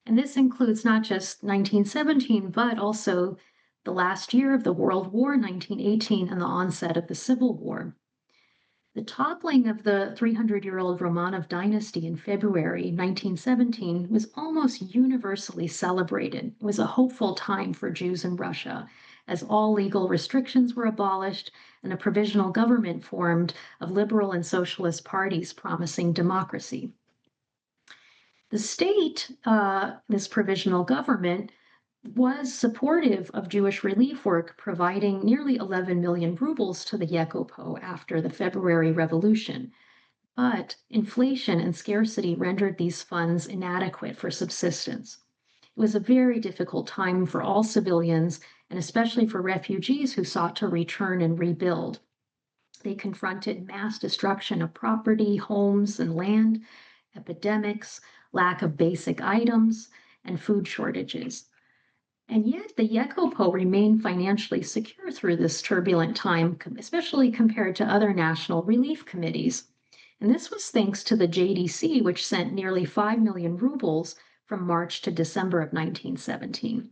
And this includes not just 1917, but also the last year of the World War, 1918, and the onset of the Civil War. The toppling of the 300-year-old Romanov dynasty in February 1917 was almost universally celebrated. It was a hopeful time for Jews in Russia, as all legal restrictions were abolished and a provisional government formed of liberal and socialist parties promising democracy. The state, this provisional government, was supportive of Jewish relief work, providing nearly 11 million rubles to the Yekopo after the February Revolution. But inflation and scarcity rendered these funds inadequate for subsistence. It was a very difficult time for all civilians, and especially for refugees who sought to return and rebuild. They confronted mass destruction of property, homes, and land, epidemics, lack of basic items, and food shortages. And yet the Yekopo remained financially secure through this turbulent time, especially compared to other national relief committees. And this was thanks to the JDC, which sent nearly 5 million rubles from March to December of 1917.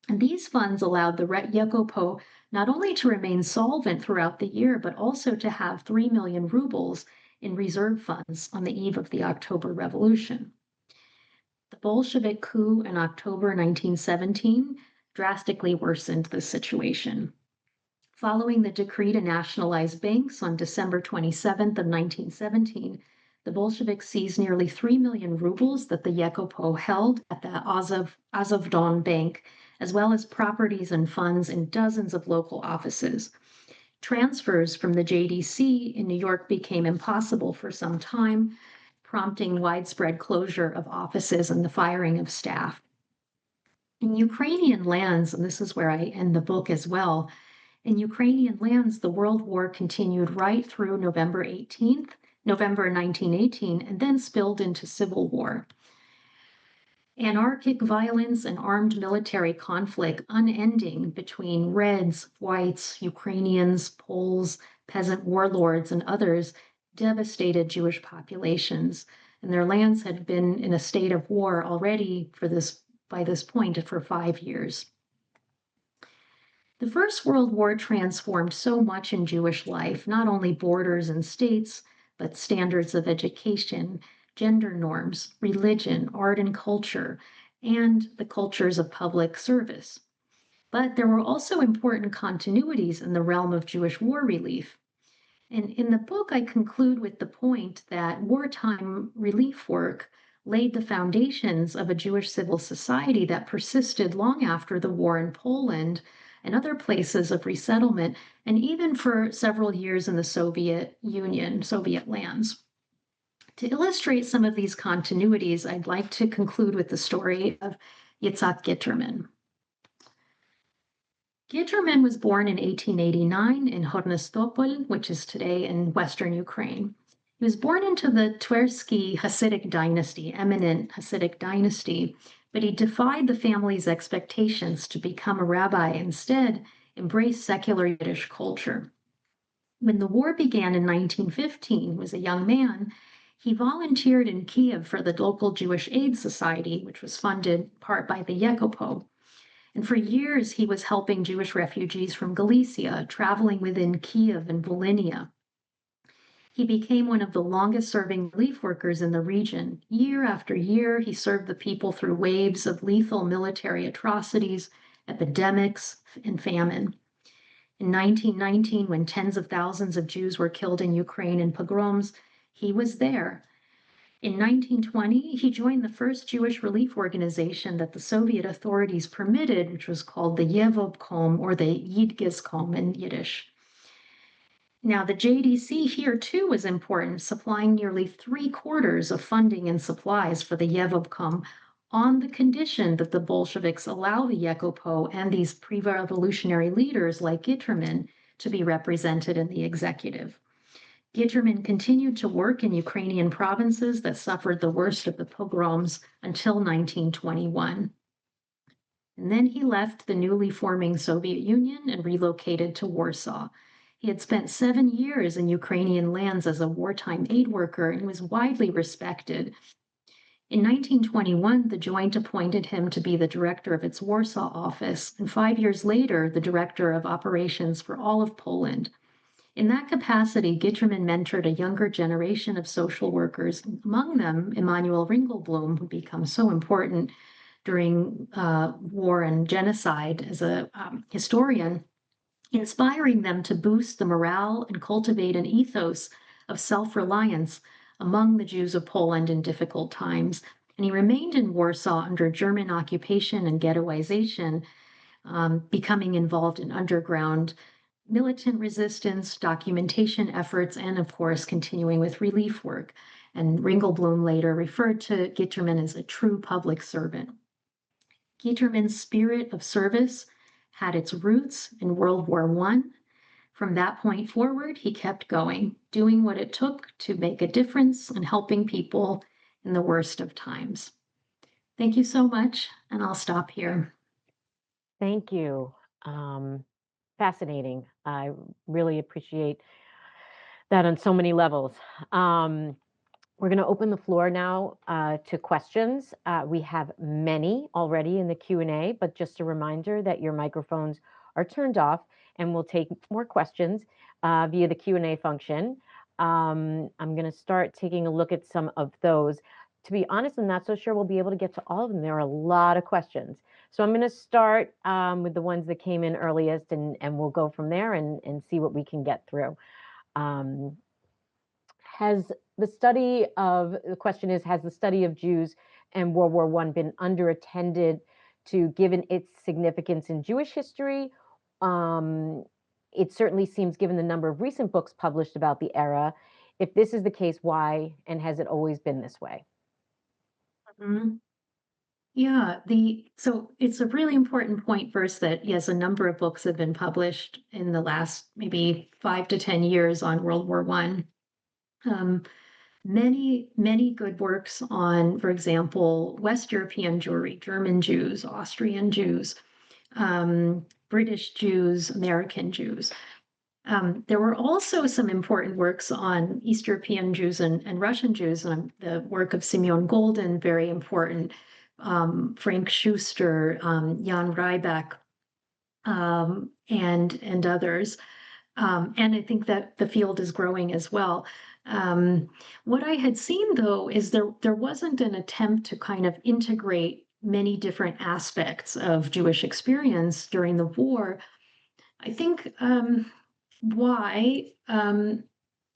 And these funds allowed the Yekopo not only to remain solvent throughout the year, but also to have 3 million rubles in reserve funds on the eve of the October Revolution. The Bolshevik coup in October 1917 drastically worsened the situation. Following the decree to nationalize banks on December 27th of 1917, the Bolsheviks seized nearly 3 million rubles that the Yekopo held at the Azovdon Bank, as well as properties and funds in dozens of local offices. Transfers from the JDC in New York became impossible for some time, prompting widespread closure of offices and the firing of staff. In Ukrainian lands, and this is where I end the book as well, in Ukrainian lands, the World War continued right through November 1918, and then spilled into civil war. Anarchic violence and armed military conflict unending between Reds, Whites, Ukrainians, Poles, peasant warlords, and others devastated Jewish populations, and their lands had been in a state of war already by this point for 5 years. The First World War transformed so much in Jewish life, not only borders and states, but standards of education, gender norms, religion, art and culture, and the cultures of public service. But there were also important continuities in the realm of Jewish war relief. And in the book, I conclude with the point that wartime relief work laid the foundations of a Jewish civil society that persisted long after the war in Poland and other places of resettlement, and even for several years in the Soviet Union, Soviet lands. To illustrate some of these continuities, I'd like to conclude with the story of Yitzhak Gitterman. Gitterman was born in 1889 in Hornistopol, which is today in western Ukraine. He was born into the Tversky Hasidic dynasty, eminent Hasidic dynasty, but he defied the family's expectations to become a rabbi. Instead, embraced secular Yiddish culture. When the war began in 1915, he was a young man, he volunteered in Kiev for the local Jewish Aid Society, which was funded part by the Yekopo. And for years, he was helping Jewish refugees from Galicia, traveling within Kiev and Volhynia. He became one of the longest serving relief workers in the region. Year after year, he served the people through waves of lethal military atrocities, epidemics, and famine. In 1919, when tens of thousands of Jews were killed in Ukraine in pogroms, he was there. In 1920, he joined the first Jewish relief organization that the Soviet authorities permitted, which was called the Yevobkom, or the Yidgizkom in Yiddish. Now, the JDC here too was important, supplying nearly 3/4 of funding and supplies for the Yevobkom on the condition that the Bolsheviks allow the Yekopo and these pre-revolutionary leaders like Gitterman to be represented in the executive. Gitterman continued to work in Ukrainian provinces that suffered the worst of the pogroms until 1921. And then he left the newly forming Soviet Union and relocated to Warsaw. He had spent 7 years in Ukrainian lands as a wartime aid worker and was widely respected. In 1921, the Joint appointed him to be the director of its Warsaw office, and 5 years later, the director of operations for all of Poland. In that capacity, Gitterman mentored a younger generation of social workers, among them Emanuel Ringelblum, who became so important during war and genocide as a historian, inspiring them to boost the morale and cultivate an ethos of self-reliance among the Jews of Poland in difficult times. And he remained in Warsaw under German occupation and ghettoization, becoming involved in underground militant resistance, documentation efforts, and of course, continuing with relief work. And Ringelblum later referred to Gitterman as a true public servant. Gitterman's spirit of service had its roots in World War I. From that point forward, he kept going, doing what it took to make a difference and helping people in the worst of times. Thank you so much, and I'll stop here. Thank you. Fascinating. I really appreciate that on so many levels. We're going to open the floor now to questions. We have many already in the Q&A, but just a reminder that your microphones are turned off, and we'll take more questions via the Q&A function. I'm going to start taking a look at some of those. To be honest, I'm not so sure we'll be able to get to all of them. There are a lot of questions. So I'm going to start with the ones that came in earliest, and we'll go from there and see what we can get through. Has the study of, the question is, has the study of Jews and World War I been underattended to given its significance in Jewish history? It certainly seems, given the number of recent books published about the era. If this is the case, why, and has it always been this way? Mm-hmm. Yeah, so it's a really important point first that yes, a number of books have been published in the last maybe 5 to 10 years on World War I. Many good works on, for example, West European Jewry, German Jews, Austrian Jews, British Jews, American Jews. There were also some important works on East European Jews and Russian Jews, and the work of Simeon Golden, very important, Frank Schuster, Jan Rybak, and others. And I think that the field is growing as well. What I had seen, though, is there wasn't an attempt to kind of integrate many different aspects of Jewish experience during the war. I think why.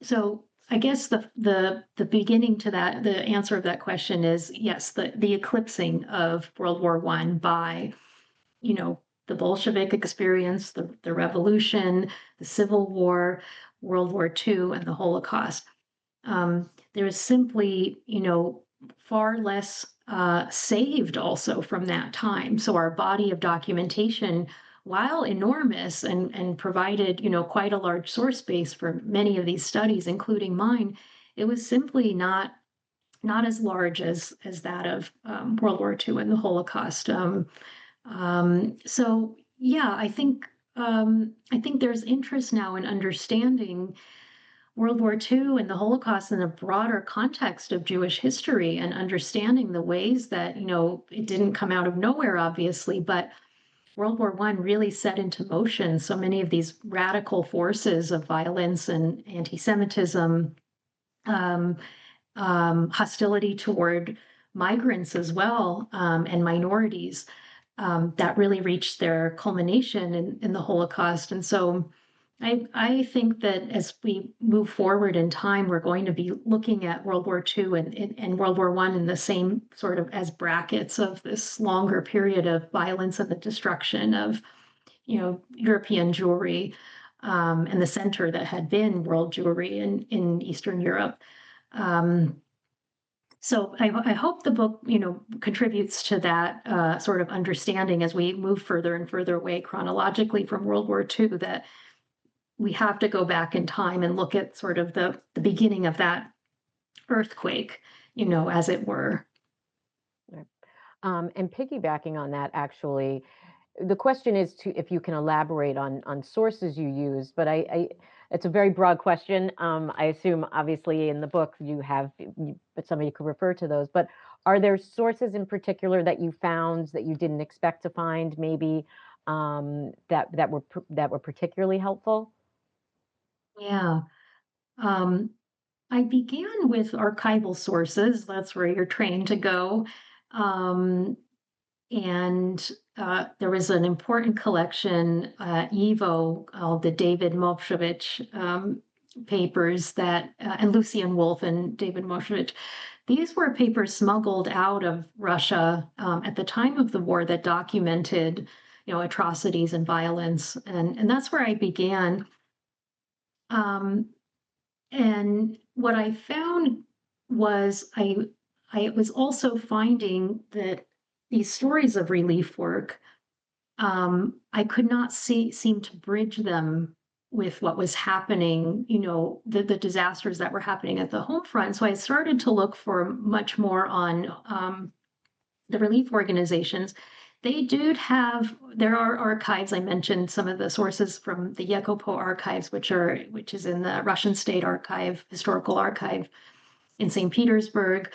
So I guess the beginning to that, the answer of that question is yes, the eclipsing of World War I by, the Bolshevik experience, the revolution, the Civil War, World War II, and the Holocaust. There is simply, far less saved also from that time. So our body of documentation, while enormous and provided, quite a large source base for many of these studies, including mine, it was simply not as large as that of World War II and the Holocaust. So yeah, I think there's interest now in understanding World War II and the Holocaust in a broader context of Jewish history and understanding the ways that, it didn't come out of nowhere, obviously, but World War I really set into motion so many of these radical forces of violence and anti-Semitism, um, hostility toward migrants as well, and minorities, that really reached their culmination in the Holocaust. And so I think that as we move forward in time, we're going to be looking at World War II and World War I in the same sort of as brackets of this longer period of violence and the destruction of, European Jewry, and the center that had been world Jewry in Eastern Europe. Um, so I hope the book, contributes to that sort of understanding as we move further and further away chronologically from World War II, that we have to go back in time and look at sort of the beginning of that earthquake, as it were. Right. And piggybacking on that, actually, the question is to if you can elaborate on sources you use, but it's a very broad question. I assume obviously in the book you have, but somebody could refer to those. But are there sources in particular that you found that you didn't expect to find, maybe that were particularly helpful? Yeah. Um, I began with archival sources. That's where you're trained to go. Um, and there was an important collection at YIVO called the David Mopshovich papers and Lucian Wolf and David Mopshovich. These were papers smuggled out of Russia at the time of the war that documented, atrocities and violence, and that's where I began. Um, and what I found was I was also finding that these stories of relief work, I could not seem to bridge them with what was happening, the disasters that were happening at the home front. So I started to look for much more on the relief organizations. There are archives. I mentioned some of the sources from the Yekopo archives, which is in the Russian State Archive, Historical Archive in St. Petersburg.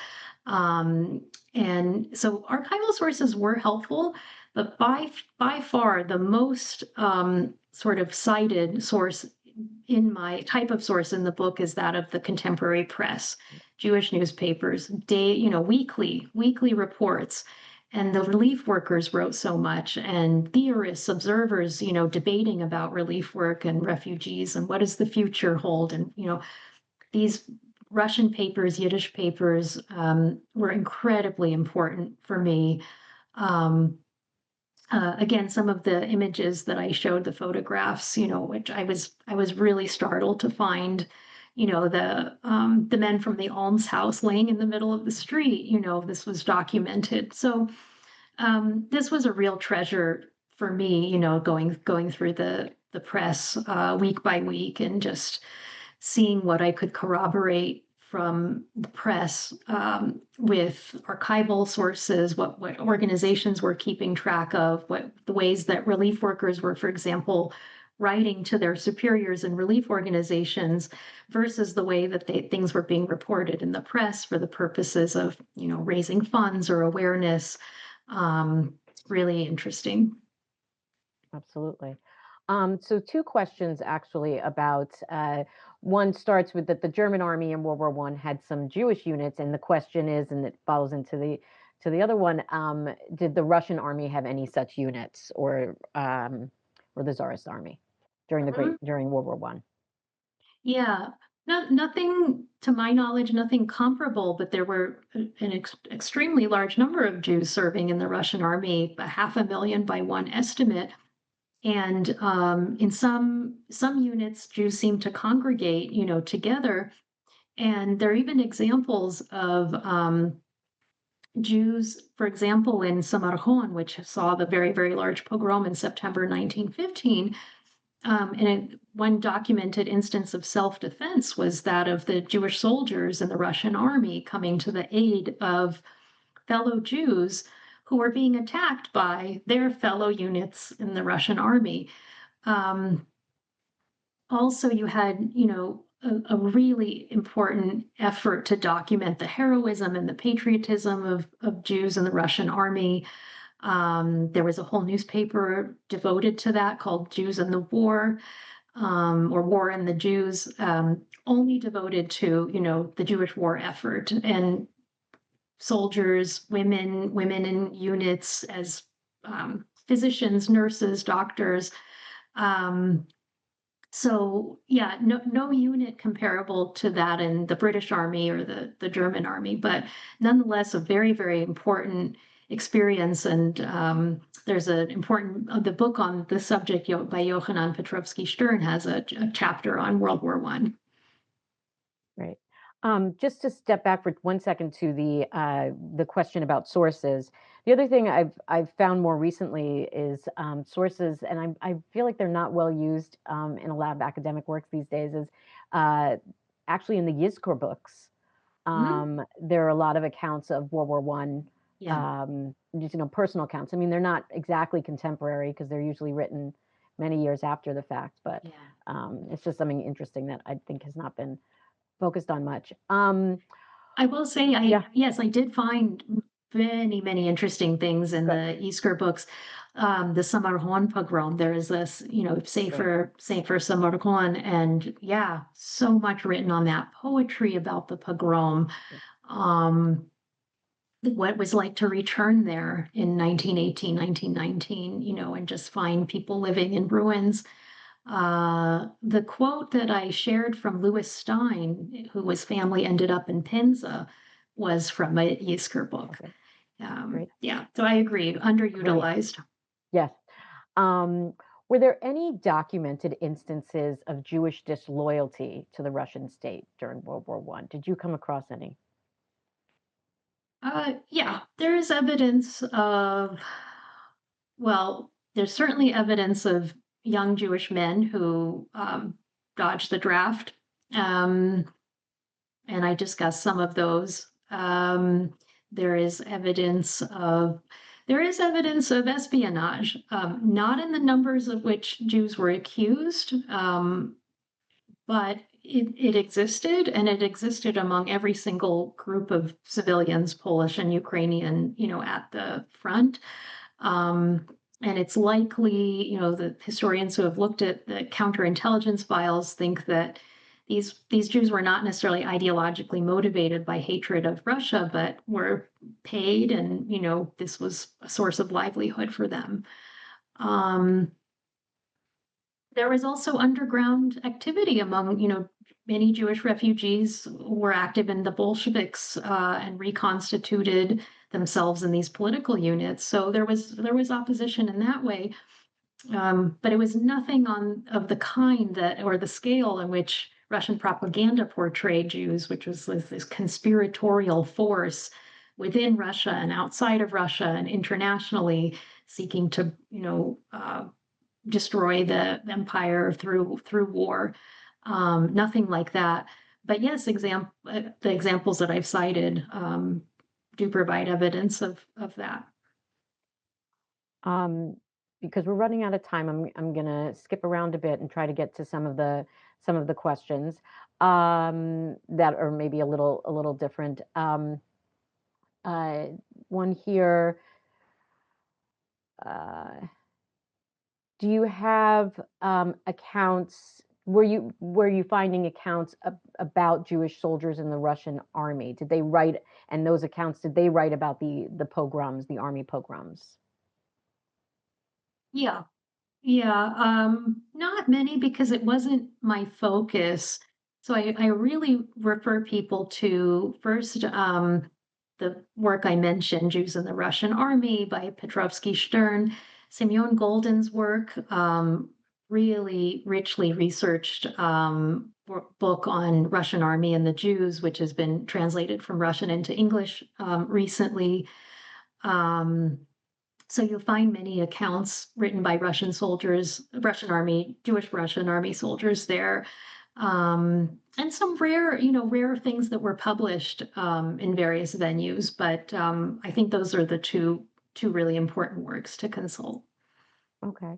Um, and so archival sources were helpful, but by far the most sort of cited source in my type of source in the book is that of the contemporary press, Jewish newspapers, weekly reports. And the relief workers wrote so much, and theorists, observers, debating about relief work and refugees and what does the future hold. And, these Russian papers, Yiddish papers, were incredibly important for me. Um, again, some of the images that I showed, the photographs, which I was really startled to find, the men from the almshouse laying in the middle of the street. This was documented. So this was a real treasure for me. Going through the press week by week and just seeing what I could corroborate from the press, with archival sources, what organizations were keeping track of, what the ways that relief workers were, for example, writing to their superiors in relief organizations versus the way that things were being reported in the press for the purposes of, raising funds or awareness. Really interesting. Absolutely. So two questions actually about one starts with that the German army in World War One had some Jewish units, and the question is, and it follows into the other one, did the Russian army have any such units, or the Tsarist army during World War One? Yeah, nothing to my knowledge, nothing comparable, but there were an extremely large number of Jews serving in the Russian army, a 500,000 by one estimate. And in some units, Jews seem to congregate, together. And there are even examples of Jews, for example, in Samarkand, which saw the very, very large pogrom in September 1915, and one documented instance of self-defense was that of the Jewish soldiers in the Russian army coming to the aid of fellow Jews who were being attacked by their fellow units in the Russian army. Um, Also, you had, a really important effort to document the heroism and the patriotism of Jews in the Russian army. There was a whole newspaper devoted to that called Jews in the War, or War and the Jews, only devoted to, the Jewish war effort and soldiers, women in units as physicians, nurses, doctors. Um, so yeah, no unit comparable to that in the British Army or the German Army, but nonetheless a very, very important experience. And there's an important the book on the subject by Yohanan Petrovsky Stern has a chapter on World War One. Right. Just to step back for 1 second to the question about sources. The other thing I've found more recently is sources, and I feel like they're not well used in a lot of academic works these days. Is uh, actually in the Yizkor books. Mhm. There are a lot of accounts of World War One, Yeah, just personal accounts. I mean, they're not exactly contemporary because they're usually written many years after the fact, but yeah. it's just something interesting that I think has not been focused on much. I will say Yeah, yes, I did find many, many interesting things in good, the Easter books. The Samarkand pogrom, there is this, great. Safer Samarkand, and yeah, so much written on that poetry about the pogrom. Um, what it was like to return there in 1918, 1919, and just find people living in ruins. The quote that I shared from Louis Stein, whose family ended up in Penza, was from a Yizkor book. Okay, great, Yeah, so I agree, great. underutilized. Yes. Um, were there any documented instances of Jewish disloyalty to the Russian state during World War One? Did you come across any? Yeah, there is evidence of, well, there's certainly evidence of young Jewish men who dodged the draft. Um, and I discussed some of those. There is evidence of espionage, not in the numbers of which Jews were accused, but it existed, and it existed among every single group of civilians, Polish and Ukrainian, at the front. Um, and it's likely, the historians who have looked at the counterintelligence files think that these Jews were not necessarily ideologically motivated by hatred of Russia, but were paid, and this was a source of livelihood for them. Um, there was also underground activity among, many Jewish refugees who were active in the Bolsheviks and reconstituted themselves in these political units. So there was opposition in that way, but it was nothing on of the kind that or the scale in which Russian propaganda portrayed Jews, which was this conspiratorial force within Russia and outside of Russia and internationally seeking to, destroy the empire through war. Nothing like that. But yes, the examples that I've cited do provide evidence of that. Um, because we're running out of time, I'm gonna skip around a bit and try to get to some of the questions that are maybe a little different. Uh, One here. Uh, do you have accounts? Were you finding accounts about Jewish soldiers in the Russian army? Did they write, and those accounts, did they write about the pogroms, the army pogroms? Yeah, yeah, not many because it wasn't my focus. So I really refer people to first the work I mentioned, Jews in the Russian Army by Petrovsky Stern, Simeon Golden's work, really richly researched book on Russian army and the Jews, which has been translated from Russian into English recently. Um, so you'll find many accounts written by Russian soldiers, Russian army, Jewish Russian army soldiers there, and some rare, rare things that were published in various venues. But I think those are the two really important works to consult. Okay.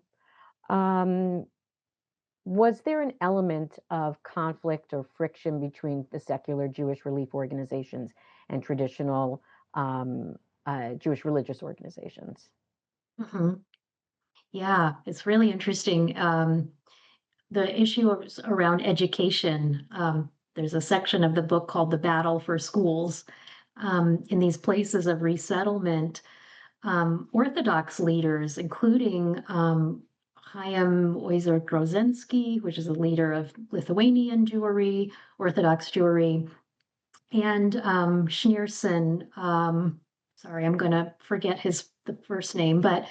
Um, was there an element of conflict or friction between the secular Jewish relief organizations and traditional um, Jewish religious organizations? Mhm. Yeah, it's really interesting. The issue around education. There's a section of the book called "The Battle for Schools." In these places of resettlement, Orthodox leaders, including Chaim Oizer Grozensky, which is a leader of Lithuanian Jewry, Orthodox Jewry, and Schneerson. Sorry, I'm going to forget the first name, but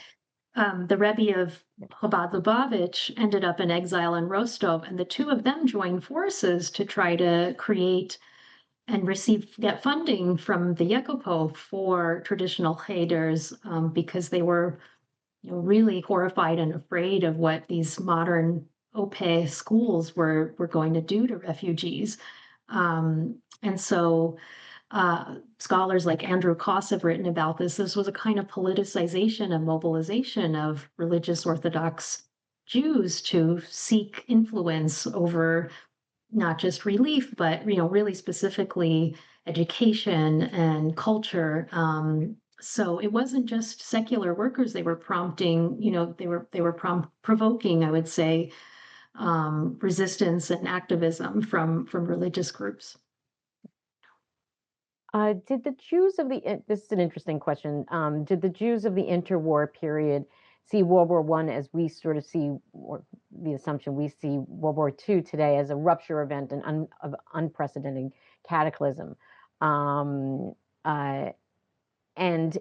the Rebbe of Chabad Lubavitch ended up in exile in Rostov, and the two of them joined forces to try to create and get funding from the Yekopov for traditional cheders because they were really horrified and afraid of what these modern OPE schools were going to do to refugees. And so scholars like Andrew Koss have written about this. This was a kind of politicization and mobilization of religious Orthodox Jews to seek influence over not just relief, but really specifically education and culture. So it wasn't just secular workers they were prompting, they were provoking, I would say, resistance and activism from religious groups. Did the Jews of this is an interesting question. Did the Jews of the interwar period see World War One as we sort of see, or the assumption we see World War Two today as a rupture event and of unprecedented cataclysm? Um, uh, and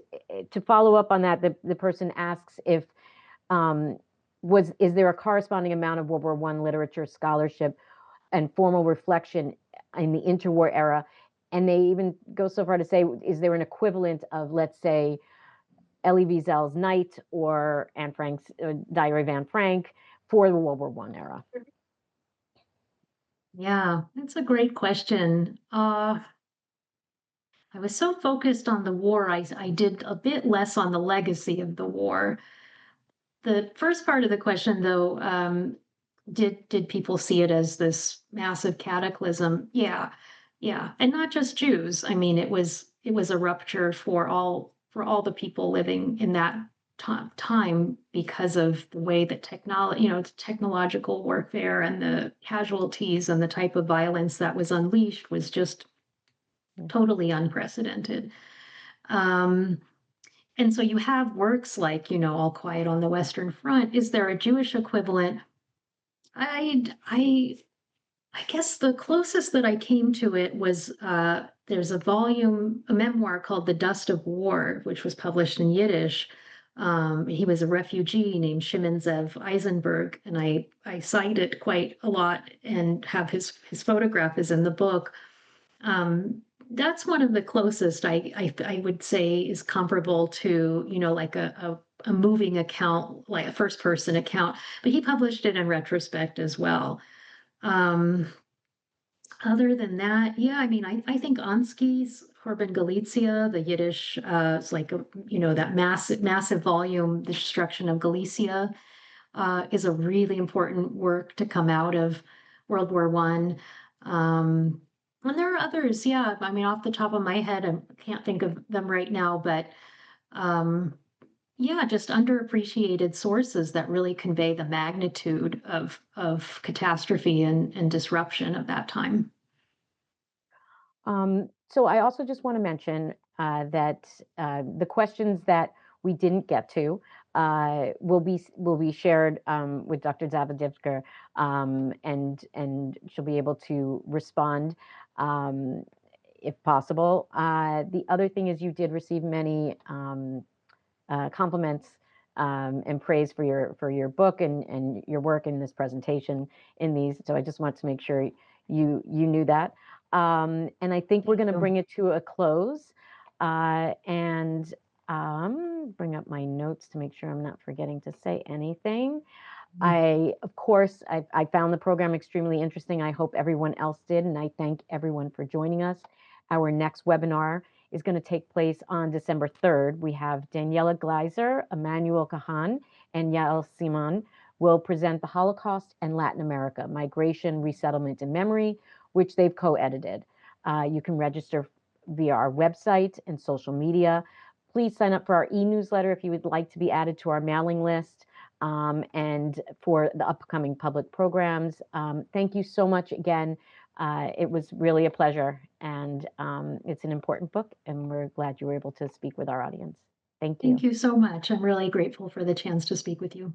to follow up on that, the person asks if um, is there a corresponding amount of World War One literature, scholarship, and formal reflection in the interwar era? And they even go so far to say, is there an equivalent of, let's say, Elie Wiesel's Night or Anne Frank's Diary of Anne Frank for the World War One era? Yeah, that's a great question. I was so focused on the war, I did a bit less on the legacy of the war. The first part of the question, though, did people see it as this massive cataclysm? Yeah, yeah, and not just Jews. I mean, it was a rupture for all the people living in that time because of the way that technological warfare and the casualties and the type of violence that was unleashed was just totally unprecedented. Um, and so you have works like, All Quiet on the Western Front. Is there a Jewish equivalent? I I I guess the closest that I came to it was there's a memoir called The Dust of War, which was published in Yiddish. He was a refugee named Shimon Zev Eisenberg, and I cite it quite a lot and have his photograph is in the book. Um, that's one of the closest I would say is comparable to, like a moving account, like a first person account, but he published it in retrospect as well. Um, Other than that, yeah, I mean, I think Ansky's Korban Galicia, the Yiddish, it's like, that massive volume, The Destruction of Galicia, is a really important work to come out of World War One. Um, and there are others, yeah. I mean, off the top of my head, I can't think of them right now, but um, yeah, just underappreciated sources that really convey the magnitude of catastrophe and disruption of that time. So I also just want to mention that the questions that we didn't get to will be shared with Dr. Zavadivker, and she'll be able to respond um, if possible. The other thing is you did receive many compliments and praise for your book and your work in this presentation in these. So I just want to make sure you knew that. And I think we're Thank going to you. bring it to a close and bring up my notes to make sure I'm not forgetting to say anything. Mm. Of course, I found the program extremely interesting. I hope everyone else did, and I thank everyone for joining us. Our next webinar is going to take place on December 3rd. We have Daniela Gleiser, Emmanuel Kahan, and Yael Simon will present the Holocaust and Latin America, Migration, Resettlement, and Memory, which they've co-edited. You can register via our website and social media. Please sign up for our e-newsletter if you would like to be added to our mailing list and for the upcoming public programs. Thank you so much again. It was really a pleasure, and it's an important book, and we're glad you were able to speak with our audience. Thank Thank you. you so much. I'm really grateful for the chance to speak with you.